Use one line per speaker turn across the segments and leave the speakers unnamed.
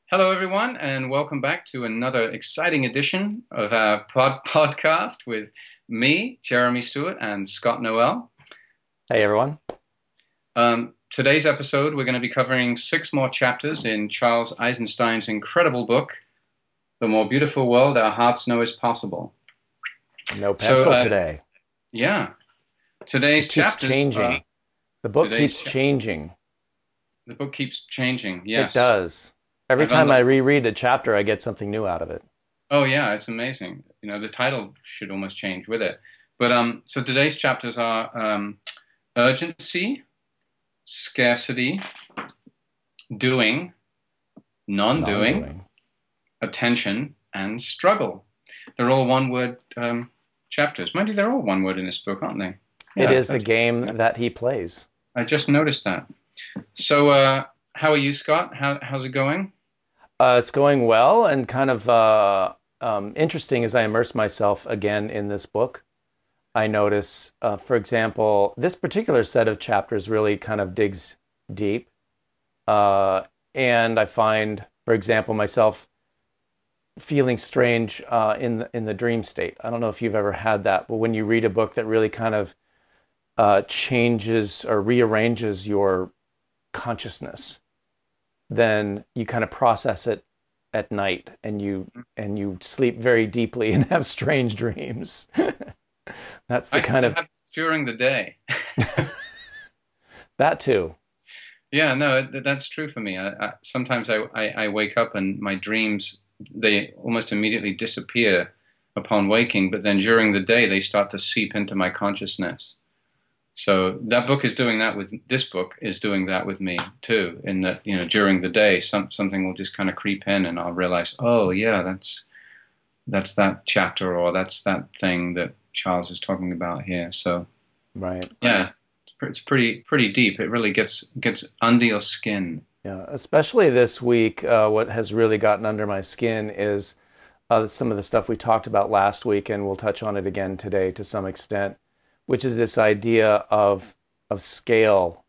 Hello, everyone, and welcome back to another exciting edition of our podcast with me, Jeremy Stuart, and Scott Noelle.
Hey everyone.
Today's episode, we're going to be covering six more chapters in Charles Eisenstein's incredible book, The More Beautiful World Our Hearts Know Is Possible.
No
So,
pencil today.
yeah, today's
It keeps
chapters
changing.
are
The book
today's
keeps
cha-
changing.
the book keeps changing.
It
Yes,
does. Every
I've
time I
under
reread a chapter, I get something new out of it.
Oh yeah, it's amazing. You know, the title should almost change with it. But so today's chapters are urgency, scarcity, doing, non-doing,
Non-doing.
attention, and struggle. They're all one-word chapters. Mind you, they're all one word in this book, aren't they?
It
Yeah,
is the game that he plays.
I just noticed that. So, how are you, Scott? How's it going?
It's going well and kind of interesting as I immerse myself again in this book. I notice, for example, this particular set of chapters really kind of digs deep. Uh, and I find, for example, myself feeling strange in the dream state. I don't know if you've ever had that, but when you read a book that really kind of changes or rearranges your consciousness, then you kind of process it at night and you sleep very deeply and have strange dreams. That's the
I
kind of
have during the day.
that too.
Yeah, no, that's true for me. Sometimes I wake up and my dreams, they almost immediately disappear upon waking, but then during the day they start to seep into my consciousness. So that book is doing that with this book is doing that with me too. In that, you know, during the day, something will just kind of creep in, and I'll realize, oh yeah, that's that chapter, or that's that thing that Charles is talking about here. So
Right.
yeah, it's pretty deep. It really gets under your skin.
Yeah, especially this week, what has really gotten under my skin is some of the stuff we talked about last week, and we'll touch on it again today to some extent, which is this idea of scale,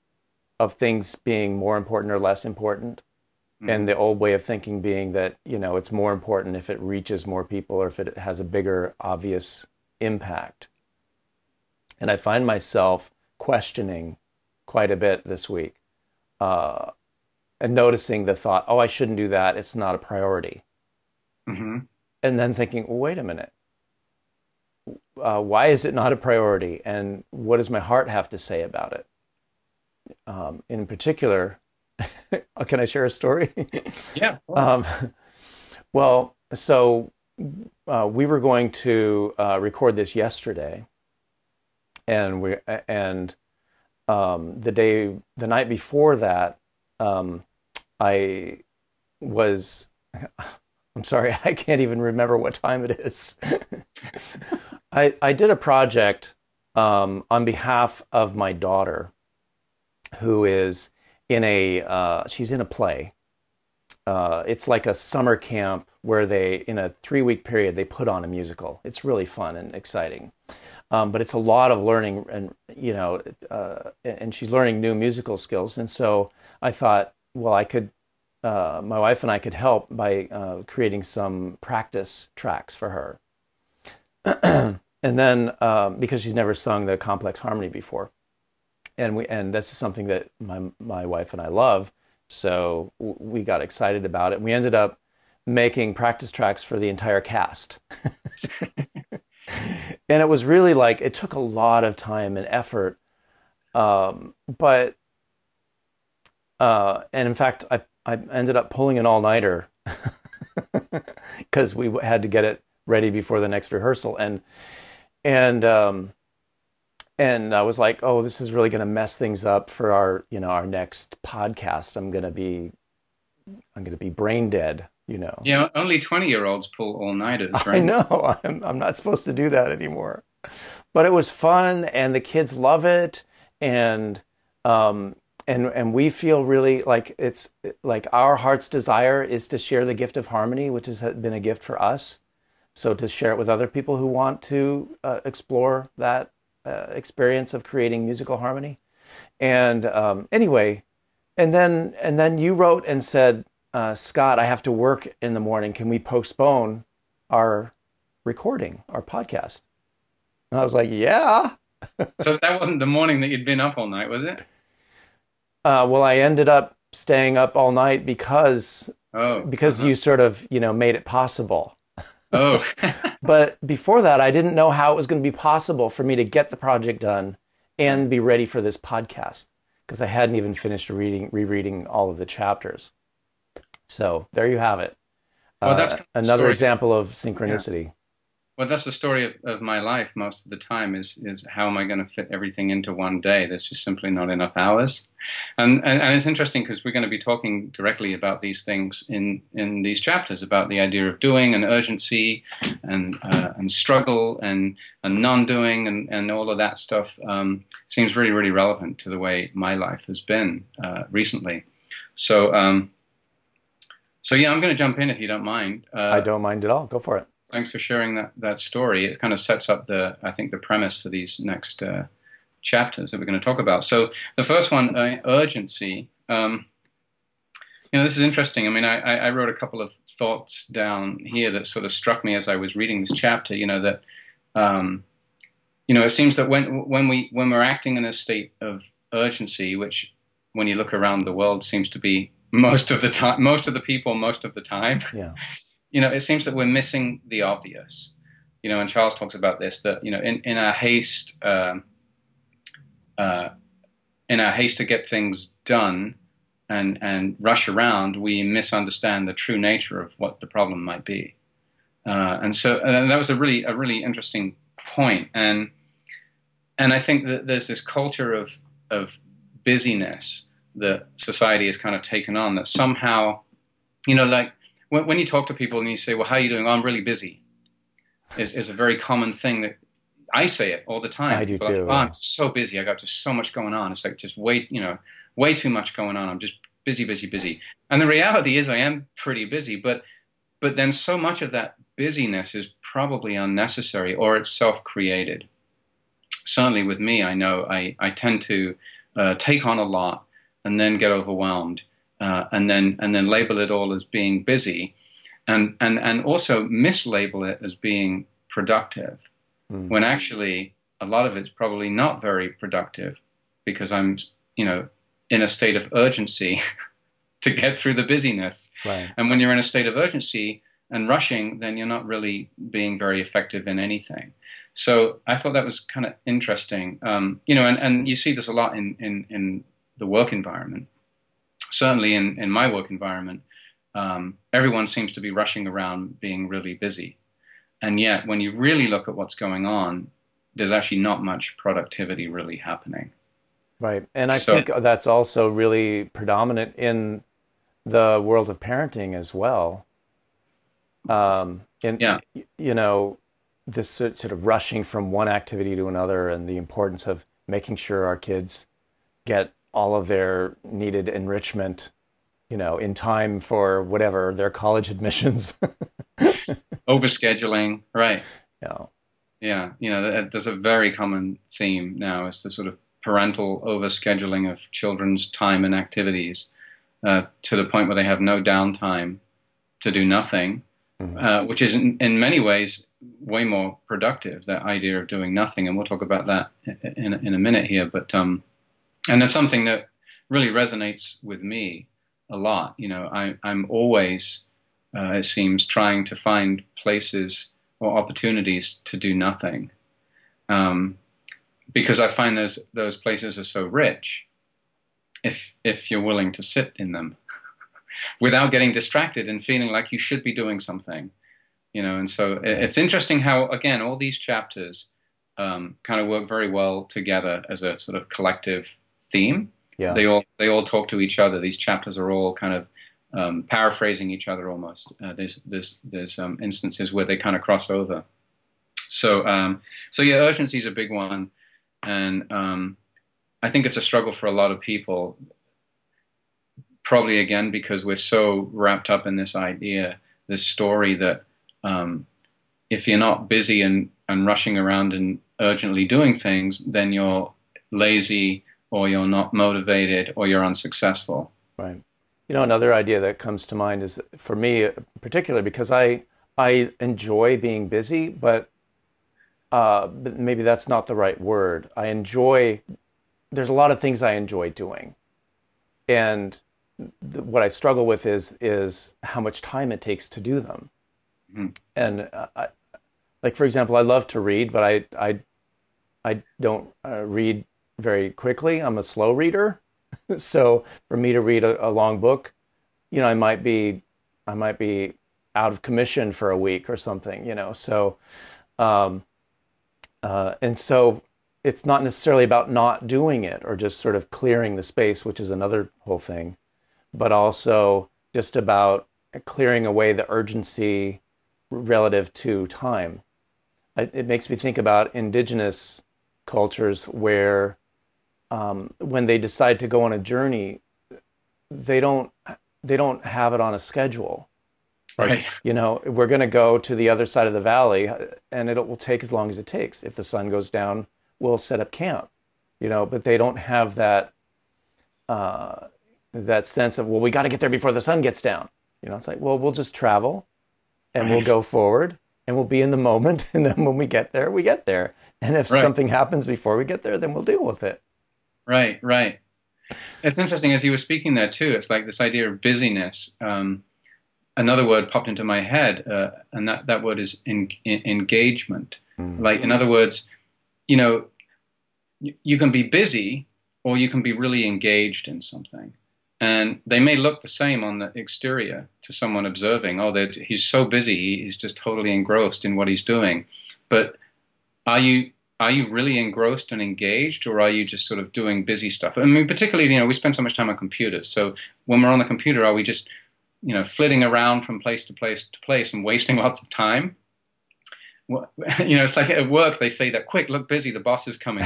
of things being more important or less important, and
Hmm.
the old way of thinking being that, you know, it's more important if it reaches more people or if it has a bigger, obvious impact. And I find myself questioning quite a bit this week, uh, and noticing the thought, oh, I shouldn't do that. It's not a priority.
Hmm.
And then thinking, well, wait a minute. Why is it not a priority? And what does my heart have to say about it? In particular, can I share a story?
Yeah, of
um,
course.
well, so we were going to record this yesterday, and the night before that, I was, I'm sorry, I can't even remember what time it is. I did a project on behalf of my daughter, who is she's in a play. It's like a summer camp where in a 3-week period, they put on a musical. It's really fun and exciting. But it's a lot of learning, and and she's learning new musical skills. And so I thought, well, my wife and I could help by creating some practice tracks for her. And then because she's never sung the complex harmony before, and this is something that my wife and I love, so we got excited about it. We ended up making practice tracks for the entire cast. And it was really like, it took a lot of time and effort. But and in fact, I ended up pulling an all-nighter because we had to get it ready before the next rehearsal. And I was like, oh, this is really going to mess things up for our next podcast. I'm going to be brain dead.
Yeah, only 20-year-olds pull all-nighters,
I
right?
know I'm not supposed to do that anymore, but it was fun, and the kids love it, and we feel really like it's like our heart's desire is to share the gift of harmony, which has been a gift for us. So to share it with other people who want to explore that experience of creating musical harmony. And anyway, and then you wrote and said, Scott, I have to work in the morning. Can we postpone our recording, our podcast? And I was like, yeah.
So that wasn't the morning that you'd been up all night, was it?
Well, I ended up staying up all night because
Oh,
you sort of, made it possible.
oh,
But before that, I didn't know how it was going to be possible for me to get the project done and be ready for this podcast because I hadn't even finished rereading all of the chapters. So there you have it.
well, that's kind of the
Another
story.
example of
Yeah.
synchronicity.
Well, that's the story of my life most of the time is how am I going to fit everything into one day? There's just simply not enough hours. And it's interesting because we're going to be talking directly about these things in these chapters, about the idea of doing and urgency and struggle and non-doing and all of that stuff seems really, really relevant to the way my life has been recently. So, so yeah, I'm going to jump in if you don't mind.
I don't mind at all. Go for it.
Thanks for sharing that story. It kind of sets up I think, the premise for these next chapters that we're going to talk about. So the first one, urgency. This is interesting. I mean, I wrote a couple of thoughts down here that sort of struck me as I was reading this chapter. That it seems that when we're acting in a state of urgency, which when you look around the world seems to be most of the time, most of the people, most of the time.
Yeah.
It seems that we're missing the obvious, and Charles talks about this, that, in our haste, to get things done and rush around, we misunderstand the true nature of what the problem might be. And that was a really interesting point. And I think that there's this culture of busyness that society has kind of taken on that somehow, like, when you talk to people and you say, well, how are you doing? Oh, I'm really busy, is a very common thing that I say it all the time.
I do
People are
too.
like, oh, I'm so busy. I got just so much going on. It's like just way too much going on. I'm just busy, busy, busy. And the reality is I am pretty busy, but then so much of that busyness is probably unnecessary or it's self-created. Certainly with me, I know I tend to take on a lot and then get overwhelmed. And then label it all as being busy, and also mislabel it as being productive, when actually a lot of it's probably not very productive because I'm in a state of urgency to get through the busyness.
Right.
And when you're in a state of urgency and rushing, then you're not really being very effective in anything. So I thought that was kind of interesting, and you see this a lot in the work environment. Certainly in my work environment, everyone seems to be rushing around being really busy. And yet, when you really look at what's going on, there's actually not much productivity really happening.
Right. And I think that's also really predominant in the world of parenting as well. This sort of rushing from one activity to another and the importance of making sure our kids get all of their needed enrichment, in time for whatever, their college admissions.
Overscheduling, right.
Yeah.
Yeah, there's a very common theme now is the sort of parental overscheduling of children's time and activities to the point where they have no downtime to do nothing, which is in many ways way more productive, that idea of doing nothing. And we'll talk about that in a minute here. But and that's something that really resonates with me a lot. I'm always, it seems, trying to find places or opportunities to do nothing, because I find those places are so rich if you're willing to sit in them without getting distracted and feeling like you should be doing something. And so it's interesting how, again, all these chapters kind of work very well together as a sort of collective theme.
Yeah.
They all talk to each other. These chapters are all kind of paraphrasing each other almost. There's instances where they kind of cross over. So yeah, urgency is a big one, and I think it's a struggle for a lot of people. Probably again because we're so wrapped up in this idea, this story that if you're not busy and rushing around and urgently doing things, then you're lazy, or you're not motivated, or you're unsuccessful.
Right. Another idea that comes to mind is for me, particularly because I enjoy being busy, but maybe that's not the right word. There's a lot of things I enjoy doing, and what I struggle with is how much time it takes to do them.
Mhm.
And like for example, I love to read, but I don't read very quickly. I'm a slow reader. So for me to read a long book, I might be out of commission for a week or something, So um, and so it's not necessarily about not doing it or just sort of clearing the space, which is another whole thing, but also just about clearing away the urgency relative to time. It makes me think about indigenous cultures where when they decide to go on a journey, they don't have it on a schedule. Like,
Right.
We're going to go to the other side of the valley, and it will take as long as it takes. If the sun goes down, we'll set up camp. But they don't have that sense of, well, we got to get there before the sun gets down. It's like, well, we'll just travel, and we'll
Right.
go forward, and we'll be in the moment, and then when we get there, we get there. And if
Right.
something happens before we get there, then we'll deal with it.
Right. Right. It's interesting as you were speaking there too. It's like this idea of busyness. Another word popped into my head, and that word is engagement.
Mm.
Like, in other words, you can be busy or you can be really engaged in something. And they may look the same on the exterior to someone observing. Oh, he's so busy, he's just totally engrossed in what he's doing. But are you really engrossed and engaged, or are you just sort of doing busy stuff? I mean, particularly, we spend so much time on computers. So when we're on the computer, are we just flitting around from place to place to place and wasting lots of time? Well, it's like at work, they say that, quick, look busy, the boss is coming.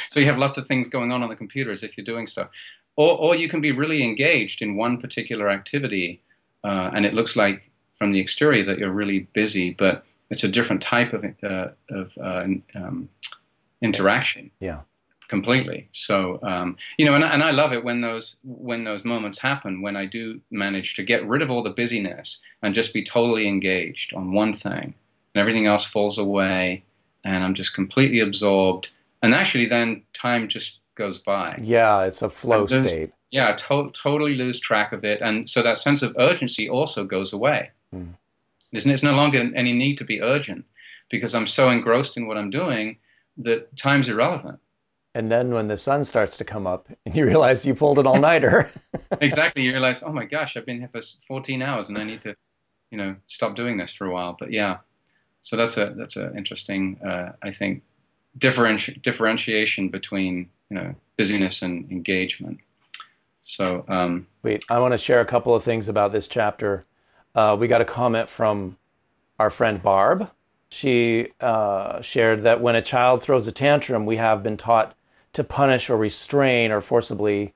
So you have lots of things going on the computer as if you're doing stuff. Or you can be really engaged in one particular activity, and it looks like from the exterior that you're really busy, but it's a different type of interaction.
Yeah.
Completely. So, and I love it when those moments happen, when I do manage to get rid of all the busyness and just be totally engaged on one thing, and everything else falls away, and I'm just completely absorbed. And actually, then time just goes by.
Yeah, it's a flow state.
Yeah, totally lose track of it, and so that sense of urgency also goes away.
Mm.
There's no longer any need to be urgent because I'm so engrossed in what I'm doing that time's irrelevant.
And then when the sun starts to come up and you realize you pulled an all-nighter.
Exactly. You realize, oh my gosh, I've been here for 14 hours and I need to, stop doing this for a while. But yeah, so that's a interesting, I think, differentiation between, busyness and engagement. So,
Wait, I want to share a couple of things about this chapter. We got a comment from our friend Barb. She shared that when a child throws a tantrum, we have been taught to punish or restrain or forcibly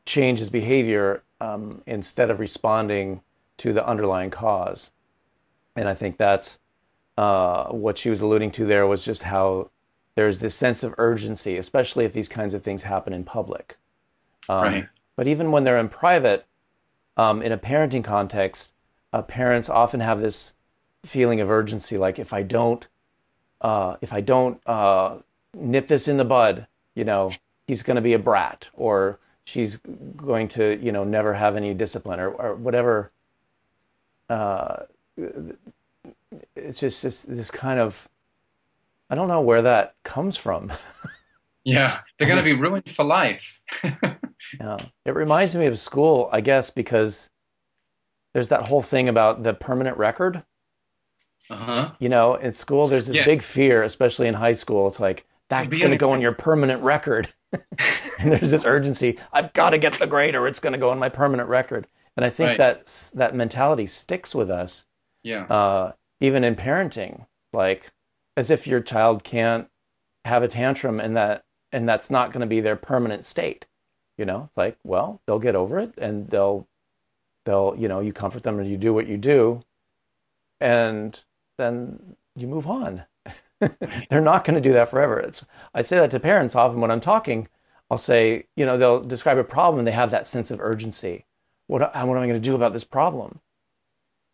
change his behavior instead of responding to the underlying cause. And I think that's what she was alluding to there, was just how there's this sense of urgency, especially if these kinds of things happen in public.
right.
But even when they're in private, in a parenting context, parents often have this feeling of urgency, like if I don't nip this in the bud, he's going to be a brat, or she's going to, never have any discipline, or whatever. It's just this kind of, I don't know where that comes from.
Yeah, they're going to be ruined for life.
Yeah. It reminds me of school, I guess, because there's that whole thing about the permanent record.
Uh-huh.
In school, there's this big fear, especially in high school. It's like, that's going to go on your permanent record. And there's this urgency. I've got to get the grade or it's going to go on my permanent record. And I think that mentality sticks with us.
Yeah.
Even in parenting, like as if your child can't have a tantrum and that's not going to be their permanent state. It's like, well, they'll get over it and they'll, you comfort them and you do what you do. And then you move on. They're not going to do that forever. I say that to parents often when I'm talking. I'll say, they'll describe a problem and they have that sense of urgency. what am I going to do about this problem?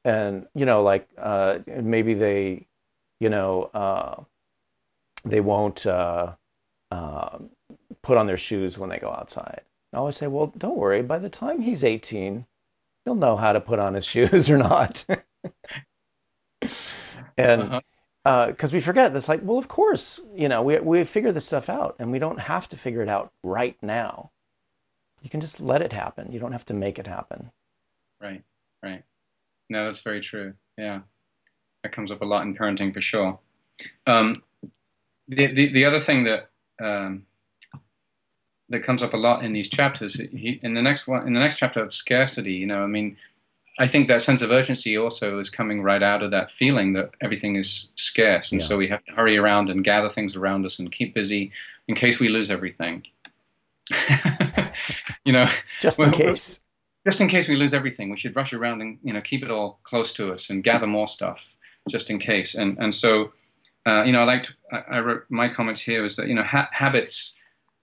And, you know, like, maybe they, you know, they won't, uh, put on their shoes when they go outside. I always say, well, don't worry. By the time he's 18, he'll know how to put on his shoes or not. And
Uh-huh.
because we forget that's like, well, of course, you know, we figure this stuff out, and we don't have to figure it out right now. You can just let it happen. You don't have to make it happen.
Right, right. No, that's very true. Yeah, that comes up a lot in parenting for sure. Um, the other thing that that comes up a lot in these chapters, in the next one, in the next chapter of scarcity, you know, I mean, I think that sense of urgency also is coming right out of that feeling that everything is scarce, and
Yeah,
so we have to hurry around and gather things around us and keep busy in case we lose everything. You know,
just in case.
just in case we lose everything, we should rush around and keep it all close to us and gather more stuff just in case. And so I wrote my comments here is that habits,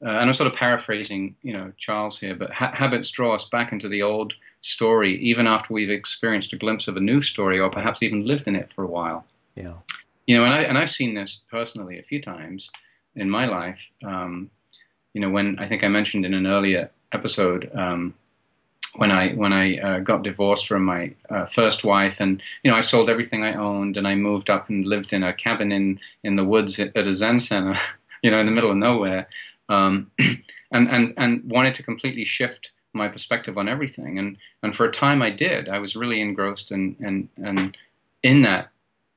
and I'm sort of paraphrasing Charles here, but habits draw us back into the old story even after we've experienced a glimpse of a new story or perhaps even lived in it for a while.
Yeah.
And I've seen this personally a few times in my life. When I think I mentioned in an earlier episode. When I got divorced from my first wife, and I sold everything I owned, and I moved up and lived in a cabin in the woods at a Zen center, in the middle of nowhere, and wanted to completely shift my perspective on everything, and for a time I did. I was really engrossed and in that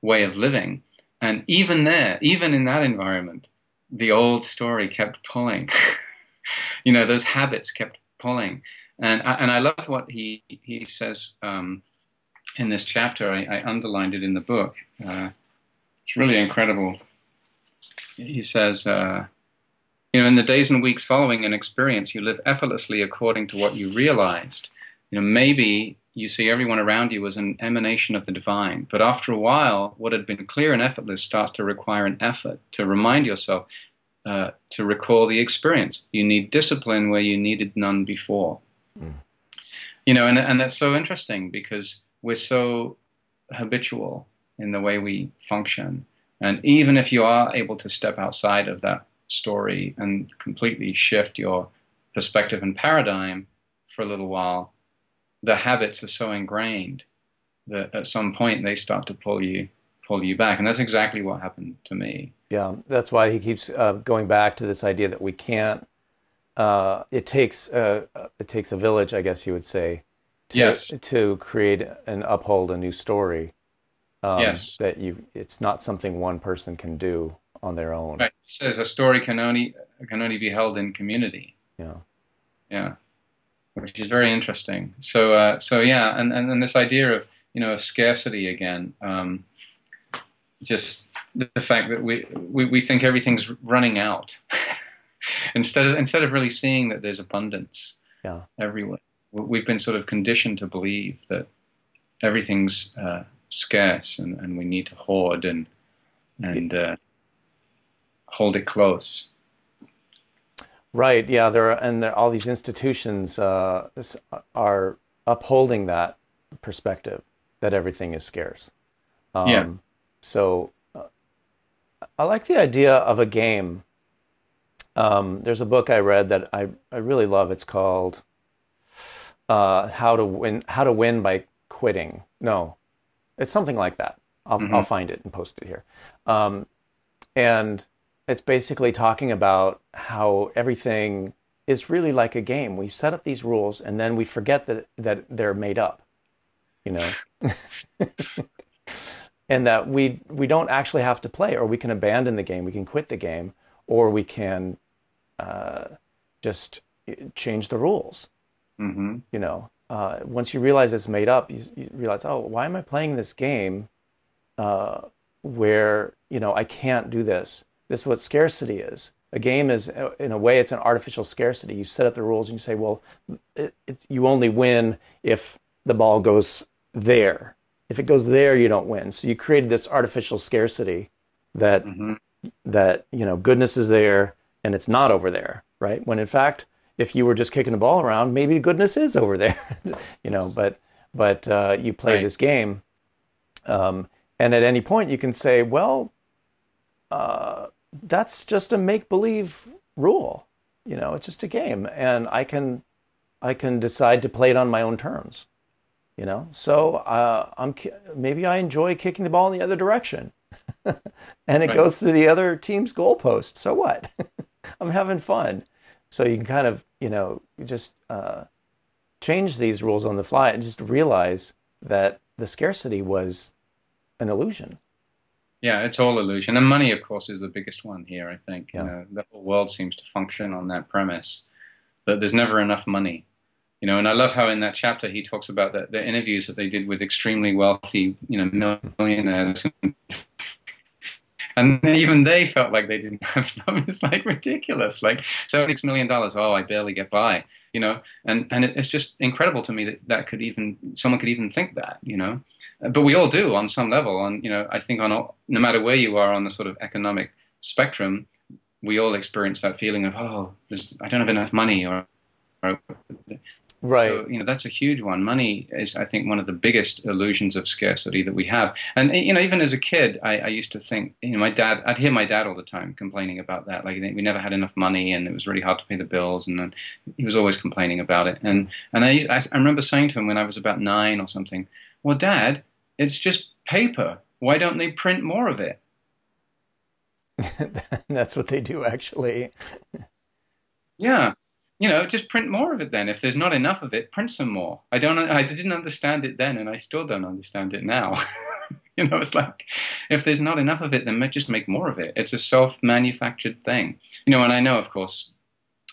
way of living, and even in that environment, the old story kept pulling. Those habits kept pulling. And I love what he says in this chapter. I underlined it in the book. It's really incredible. He says, in the days and weeks following an experience, you live effortlessly according to what you realized. Maybe you see everyone around you as an emanation of the divine, but after a while, what had been clear and effortless starts to require an effort to remind yourself to recall the experience. You need discipline where you needed none before. Mm. And that's so interesting because we're so habitual in the way we function. And even if you are able to step outside of that story and completely shift your perspective and paradigm for a little while, the habits are so ingrained that at some point they start to pull you back. And that's exactly what happened to me.
Yeah, that's why he keeps going back to this idea that we can't. It takes a village, I guess you would say, to create and uphold a new story.
Yes,
that it's not something one person can do on their own.
Right. He says a story can only be held in community.
Yeah,
yeah, which is very interesting. So yeah, and this idea of scarcity again. Just the fact that we think everything's running out. Instead of really seeing that there's abundance everywhere. We've been sort of conditioned to believe that everything's scarce and we need to hoard and hold it close.
Right. Yeah. There are all these institutions are upholding that perspective that everything is scarce. So I like the idea of a game. There's a book I read that I really love. It's called How to Win by Quitting. No, it's something like that. I'll find it and post it here. And it's basically talking about how everything is really like a game. We set up these rules and then we forget that they're made up, and that we don't actually have to play, or we can abandon the game. We can quit the game, or we can just change the rules.
Mm-hmm.
Once you realize it's made up, you realize, oh, why am I playing this game where I can't do this? This is what scarcity is. A game is, in a way, it's an artificial scarcity. You set up the rules and you say, well, you only win if the ball goes there. If it goes there, you don't win. So you created this artificial scarcity that goodness is there and it's not over there, right? When in fact, if you were just kicking the ball around, maybe goodness is over there, but you play
Right.
this game. And at any point you can say, well, that's just a make-believe rule. It's just a game, and I can decide to play it on my own terms. So maybe I enjoy kicking the ball in the other direction, and it
Right.
goes through the other team's goalpost. So what? I'm having fun. So you can kind of just change these rules on the fly and just realize that the scarcity was an illusion.
Yeah, it's all illusion. And money, of course, is the biggest one here, I think.
Yeah.
The whole world seems to function on that premise that there's never enough money. And I love how in that chapter he talks about the interviews that they did with extremely wealthy, millionaires. And even they felt like they didn't have enough. It's like ridiculous. Like $76 million. Oh, I barely get by. And it's just incredible to me that someone could even think that. But we all do on some level. And I think no matter where you are on the sort of economic spectrum, we all experience that feeling of, oh, I don't have enough money, or
Right.
so, that's a huge one. Money is, I think, one of the biggest illusions of scarcity that we have. And, even as a kid, I used to think, I'd hear my dad all the time complaining about that. Like, we never had enough money and it was really hard to pay the bills. And then he was always complaining about it. And I remember saying to him when I was about 9 or something, well, Dad, it's just paper. Why don't they print more of it?
That's what they do, actually.
Yeah. Just print more of it then. If there's not enough of it, print some more. I didn't understand it then, and I still don't understand it now. It's like, if there's not enough of it, then just make more of it. It's a self-manufactured thing. And I know, of course,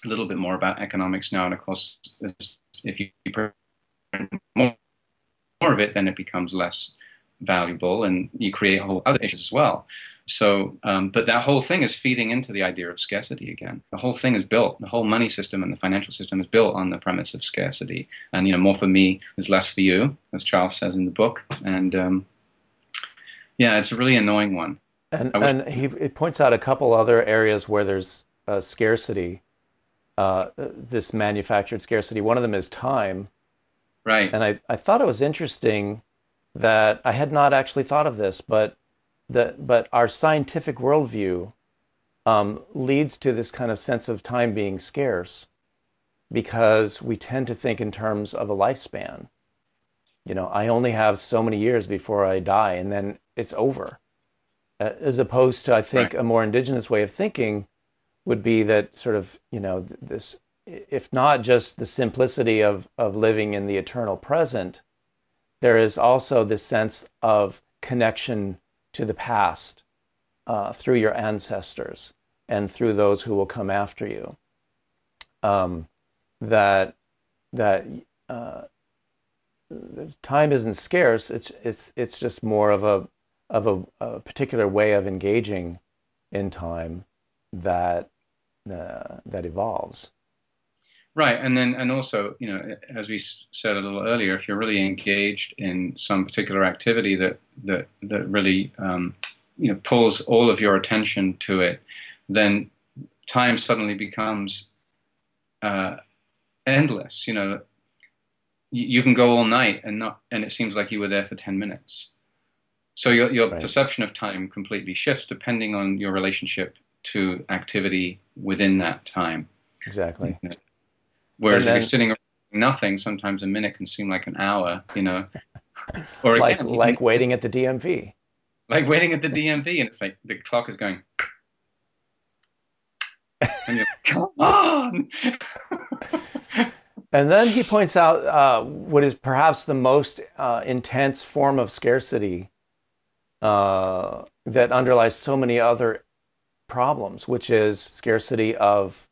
a little bit more about economics now, and of course, if you print more of it, then it becomes less valuable, and you create whole other issues as well. So, but that whole thing is feeding into the idea of scarcity again. The whole thing is built, the whole money system and the financial system is built on the premise of scarcity. And, more for me is less for you, as Charles says in the book. And, yeah, it's a really annoying one.
And he points out a couple other areas where there's scarcity, this manufactured scarcity. One of them is time.
Right.
And I thought it was interesting that I had not actually thought of this, but our scientific worldview leads to this kind of sense of time being scarce because we tend to think in terms of a lifespan. I only have so many years before I die, and then it's over. As opposed to, I think,
Right.
a more indigenous way of thinking would be that sort of, this, if not just the simplicity of living in the eternal present, there is also this sense of connection to the past through your ancestors and through those who will come after you. That time isn't scarce. It's just more of a particular way of engaging in time that evolves.
Right, and also, as we said a little earlier, if you're really engaged in some particular activity that really, pulls all of your attention to it, then time suddenly becomes endless. You can go all night and it seems like you were there for 10 minutes. So your
Right.
perception of time completely shifts depending on your relationship to activity within that time.
Exactly.
Whereas
And
if you're
then,
sitting around doing nothing, sometimes a minute can seem like an hour, Or
like
again, even
waiting at the DMV.
like waiting at the DMV, and it's like the clock is going, and you're like, come on.
And then he points out what is perhaps the most intense form of scarcity that underlies so many other problems, which is scarcity of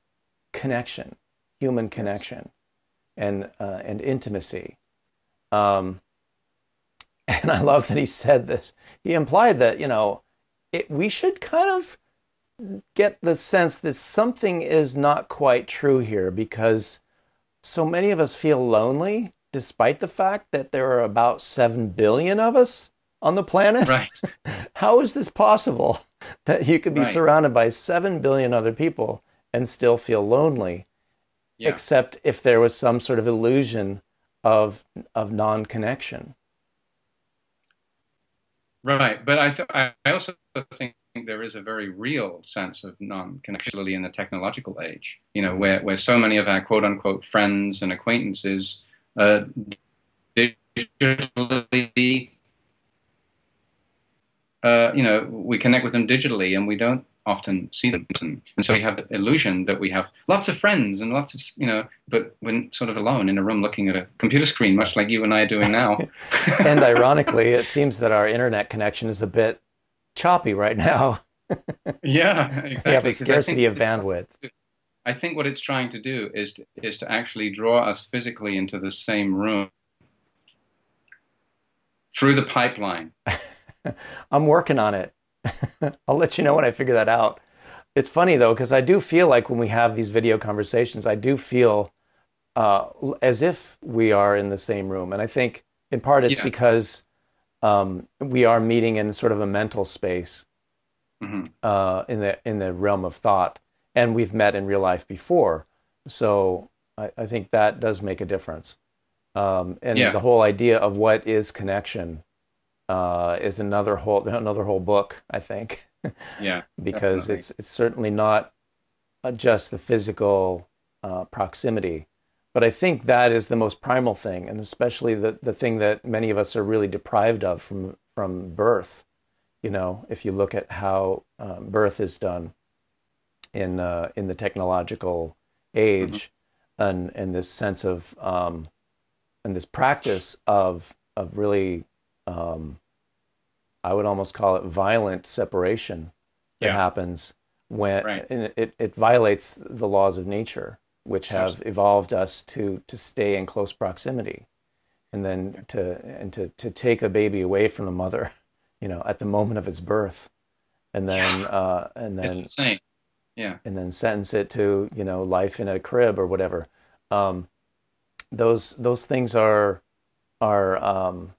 connection, human
Yes.
connection, and intimacy. Um, and I love that he said this. He implied that we should kind of get the sense that something is not quite true here because so many of us feel lonely, despite the fact that there are about 7 billion of us on the planet.
Right,
How is this possible that you could be
right,
surrounded by 7 billion other people and still feel lonely?
Yeah.
except if there was some sort of illusion of non-connection.
Right. But I also think there is a very real sense of non-connection, particularly in the technological age, where so many of our quote unquote friends and acquaintances digitally, we connect with them digitally and we don't often see them. And so we have the illusion that we have lots of friends and lots of, but we're sort of alone in a room looking at a computer screen, much like you and I are doing now.
And ironically, it seems that our internet connection is a bit choppy right now.
Yeah,
We have
exactly.
a scarcity of bandwidth.
I think what it's trying to do is to actually draw us physically into the same room through the pipeline.
I'm working on it. I'll let you know when I figure that out. It's funny though, because I do feel like when we have these video conversations, I do feel as if we are in the same room. And I think in part it's
Yeah.
because we are meeting in sort of a mental space
Hmm.
in the realm of thought, and we've met in real life before. So I think that does make a difference. And
Yeah.
the whole idea of what is connection is another whole book, I think,
Yeah.
because
Definitely.
it's certainly not just the physical proximity, but I think that is the most primal thing, and especially the thing that many of us are really deprived of from birth. If you look at how birth is done in the technological
Hmm.
age, and this sense of and this practice of really I would almost call it violent separation that
Yeah.
happens when
Right.
and it violates the laws of nature, which have
Absolutely.
evolved us to stay in close proximity, and then to take a baby away from the mother, at the moment of its birth, and then
Yeah.
uh, and
It's
then
insane. Yeah.
and then sentence it to life in a crib or whatever. Um, those things are um,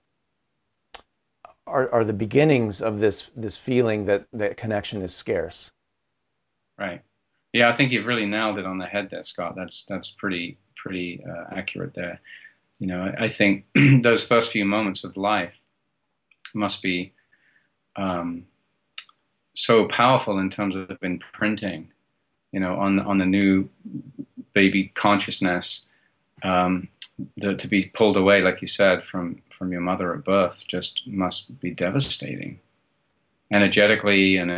are the beginnings of this feeling that connection is scarce.
Right. Yeah. I think you've really nailed it on the head there, Scott. That's pretty accurate there. I think those first few moments of life must be um, so powerful in terms of imprinting, on the new baby consciousness. Um, to be pulled away, like you said, from your mother at birth, just must be devastating, energetically, and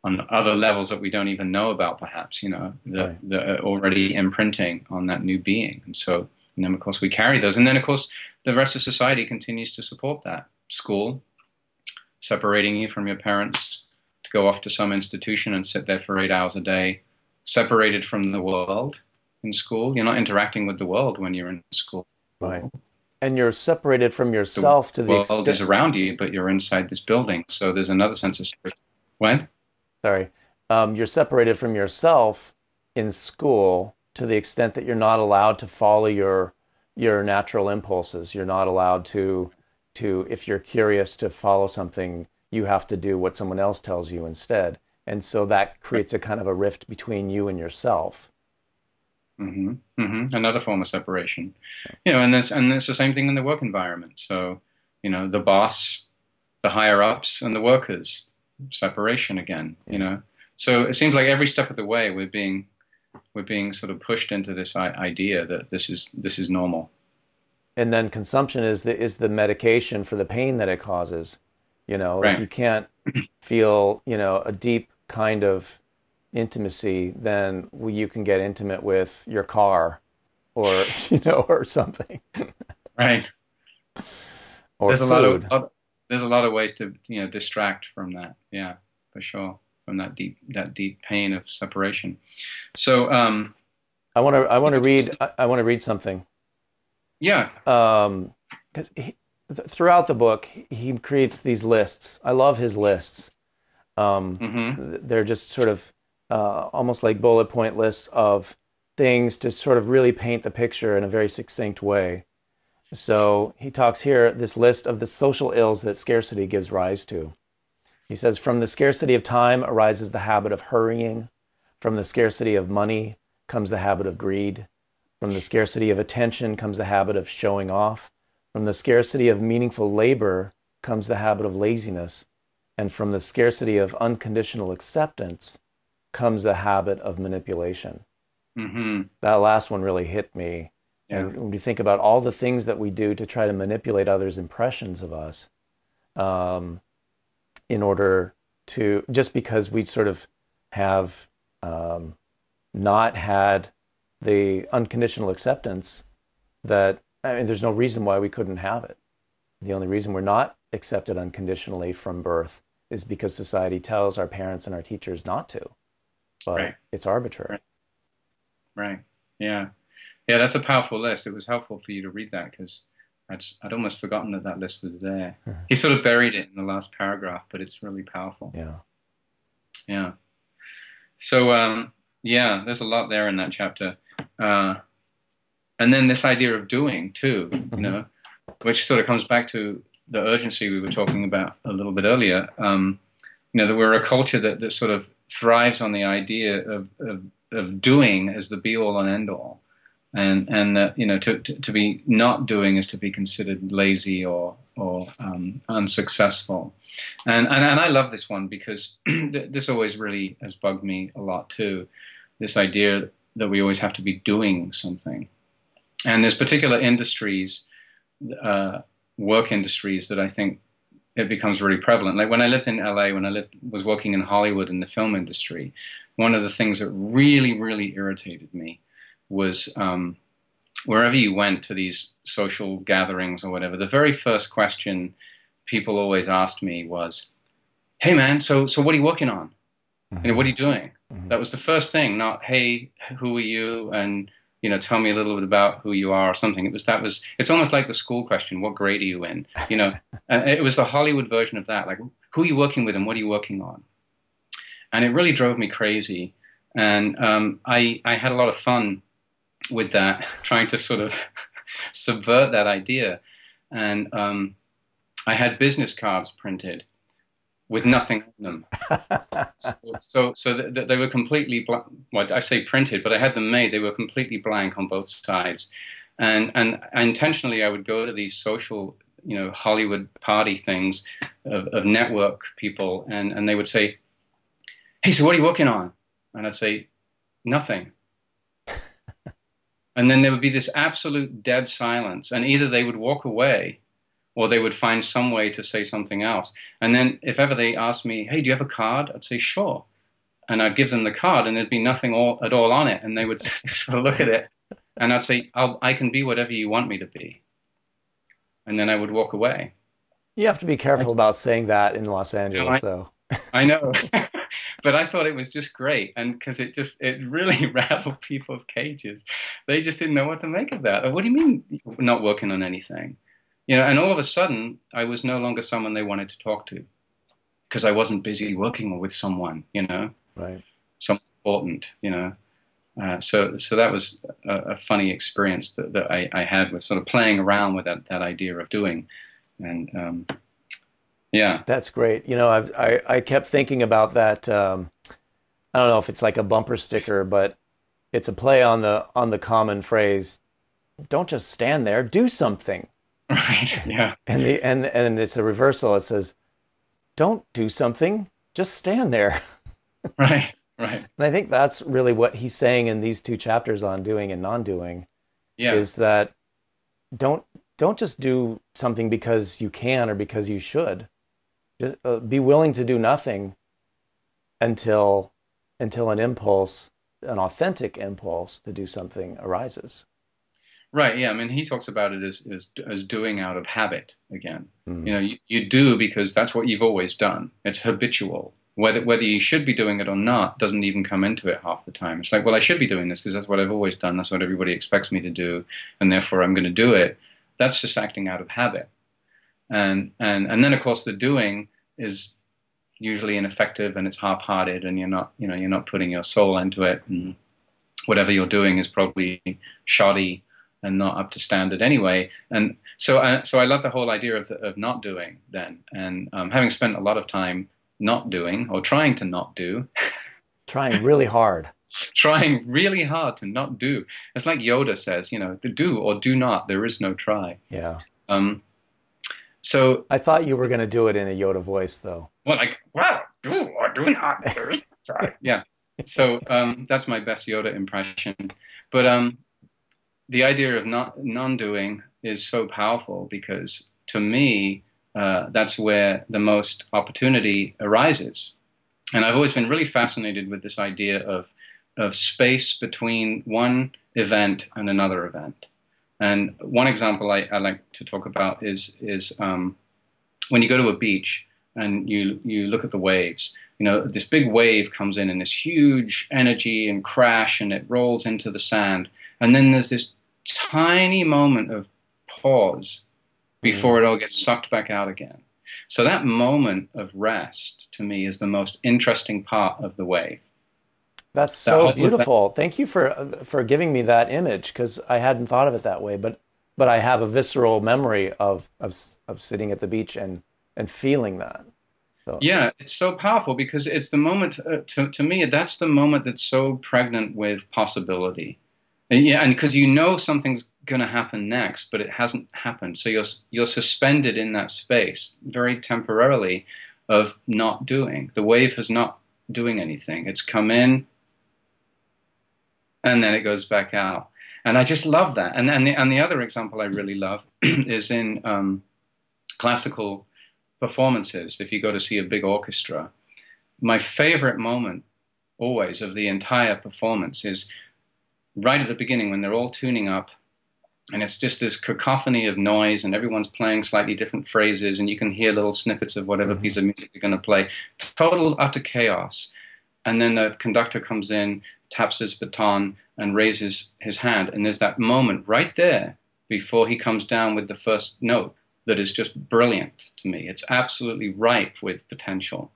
on other levels that we don't even know about, perhaps.
Right.
The already imprinting on that new being, and so. And then, of course, we carry those. And then, of course, the rest of society continues to support that. School, separating you from your parents to go off to some institution and sit there for 8 hours a day, separated from the world in school. You're not interacting with the world when you're in school.
Right. And you're separated from
The
yourself to the
world
extent,
is around you, but you're inside this building. So there's another sense of separation. When?
sorry, you're separated from yourself in school to the extent that you're not allowed to follow your natural impulses. You're not allowed to if you're curious to follow something, you have to do what someone else tells you instead. And so that creates a kind of a rift between you and yourself.
Hmm. Hmm. Another form of separation. And it's the same thing in the work environment. So, the boss, the higher ups, and the workers, separation again.
Yeah.
So it seems like every step of the way we're being sort of pushed into this idea that this is normal.
And then consumption is the medication for the pain that it causes. If
Right.
you can't feel, a deep kind of intimacy, then you can get intimate with your car or, or something,
Right.
or
There's a lot of
food.
there's a lot of ways to distract from that. Yeah, for sure. From that deep pain of separation. So
I want to read something.
yeah.
Because throughout the book, he creates these lists. I love his lists.
Hmm.
They're just sort of almost like bullet point lists of things to sort of really paint the picture in a very succinct way. So he talks here, this list of the social ills that scarcity gives rise to. He says, from the scarcity of time arises the habit of hurrying. From the scarcity of money, comes the habit of greed. From the scarcity of attention comes the habit of showing off. From the scarcity of meaningful labor comes the habit of laziness. And from the scarcity of unconditional acceptance comes the habit of manipulation.
Mm-hmm.
That last one really hit me.
Yeah.
And when you think about all the things that we do to try to manipulate others' impressions of us, in order to, just because we sort of have not had the unconditional acceptance that, I mean, there's no reason why we couldn't have it. The only reason we're not accepted unconditionally from birth is because society tells our parents and our teachers not to. But
Right.
it's arbitrary.
Right. Yeah. Yeah, that's a powerful list. It was helpful for you to read that because I'd almost forgotten that that list was there. He sort of buried it in the last paragraph, but it's really powerful.
Yeah.
Yeah. So, yeah, there's a lot there in that chapter. And then this idea of doing too, you know, which sort of comes back to the urgency we were talking about a little bit earlier. You know, that we're a culture that sort of thrives on the idea of doing as the be all and end all. And that, you know, to be not doing is to be considered lazy or unsuccessful. And I love this one because this always really has bugged me a lot too. This idea that we always have to be doing something. And there's particular industries, work industries, that I think it becomes really prevalent. Like when I lived in LA, when I was working in Hollywood in the film industry, one of the things that really, really irritated me was wherever you went to these social gatherings or whatever, the very first question people always asked me was, "Hey man, so what are you working on? You know, what are you doing?" That was the first thing, not, "Hey, who are you?" and, you know, tell me a little bit about who you are or something. It's almost like the school question, "What grade are you in?" You know, and it was the Hollywood version of that, like, who are you working with and what are you working on? And it really drove me crazy. And I had a lot of fun with that, trying to sort of subvert that idea. And I had business cards printed with nothing on them. So they were completely blank. Well, I say printed, but I had them made. They were completely blank on both sides. And intentionally, I would go to these social, you know, Hollywood party things of network people, and they would say, "Hey, so what are you working on?" And I'd say, "Nothing." And then there would be this absolute dead silence, and either they would walk away or they would find some way to say something else. And then if ever they asked me, "Hey, do you have a card?" I'd say, "Sure." And I'd give them the card and there'd be nothing at all on it. And they would sort of look at it and I'd say, I can be whatever you want me to be. And then I would walk away.
You have to be careful about saying that in Los Angeles, though.
I know. But I thought it was just great. And because it really rattled people's cages. They just didn't know what to make of that. What do you mean not working on anything? You know, and all of a sudden, I was no longer someone they wanted to talk to because I wasn't busy working with someone, you know,
right?
Someone important, you know. So that was a funny experience that I had with sort of playing around with that idea of doing. And yeah.
That's great. You know, I kept thinking about that. I don't know if it's like a bumper sticker, but it's a play on the common phrase, "Don't just stand there, do something."
Right. Yeah.
And it's a reversal. It says, "Don't do something, just stand there."
Right. Right.
And I think that's really what he's saying in these two chapters on doing and non-doing.
Yeah.
Is that don't just do something because you can or because you should. Just be willing to do nothing until an impulse, an authentic impulse to do something arises.
Right. Yeah. I mean, he talks about it as doing out of habit again. Mm. You know, you do because that's what you've always done. It's habitual. Whether you should be doing it or not doesn't even come into it half the time. It's like, well, I should be doing this because that's what I've always done. That's what everybody expects me to do, and therefore I'm going to do it. That's just acting out of habit. And then of course the doing is usually ineffective and it's half-hearted, and you're not putting your soul into it, and whatever you're doing is probably shoddy and not up to standard anyway. And so I love the whole idea of not doing then. And having spent a lot of time not doing or trying to not do,
trying really hard.
trying really hard to not do. It's like Yoda says, you know, to do or do not. There is no try.
Yeah.
Um, so,
I thought you were going to do it in a Yoda voice, though.
well, like, well, do or do not. There is no try. Yeah. So that's my best Yoda impression. But the idea of not non-doing is so powerful because to me, that's where the most opportunity arises. And I've always been really fascinated with this idea of space between one event and another event. And one example I like to talk about is when you go to a beach and you look at the waves. You know, this big wave comes in this huge energy and crash, and it rolls into the sand. And then there's this tiny moment of pause before it all gets sucked back out again. So that moment of rest, to me, is the most interesting part of the wave.
That's so beautiful. Thank you for giving me that image because I hadn't thought of it that way. But I have a visceral memory of sitting at the beach and feeling that. So.
Yeah, it's so powerful because it's the moment. To me, that's the moment that's so pregnant with possibility. And yeah, and because you know something's going to happen next, but it hasn't happened, so you're suspended in that space very temporarily of not doing. The wave is not doing anything. It's come in, and then it goes back out. And I just love that. And the other example I really love is in classical performances. If you go to see a big orchestra, my favorite moment always of the entire performance is right at the beginning when they're all tuning up and it's just this cacophony of noise and everyone's playing slightly different phrases and you can hear little snippets of whatever piece of music you're going to play. Total utter chaos. And then the conductor comes in, taps his baton and raises his hand. And there's that moment right there before he comes down with the first note that is just brilliant to me. It's absolutely ripe with potential.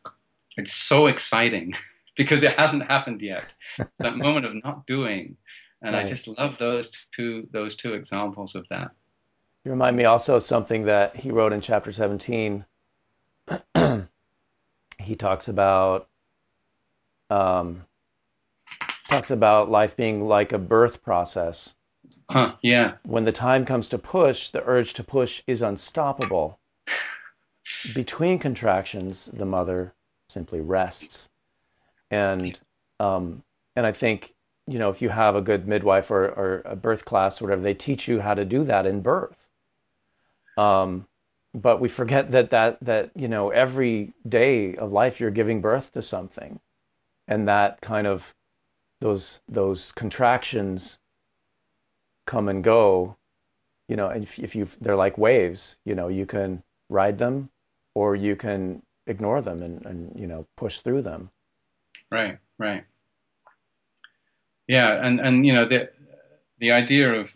It's so exciting because it hasn't happened yet. It's that moment of not doing. And right. I just love those two examples of that.
You remind me also of something that he wrote in chapter 17. He talks about life being like a birth process.
Yeah.
When the time comes to push, the urge to push is unstoppable. Between contractions, the mother simply rests. And I think, you know, if you have a good midwife or a birth class or whatever, they teach you how to do that in birth. But we forget that you know, every day of life you're giving birth to something, and that kind of those contractions come and go. You know, and if they're like waves. You know, you can ride them, or you can ignore them and you know, push through them.
Right. Right. Yeah, and you know, the idea of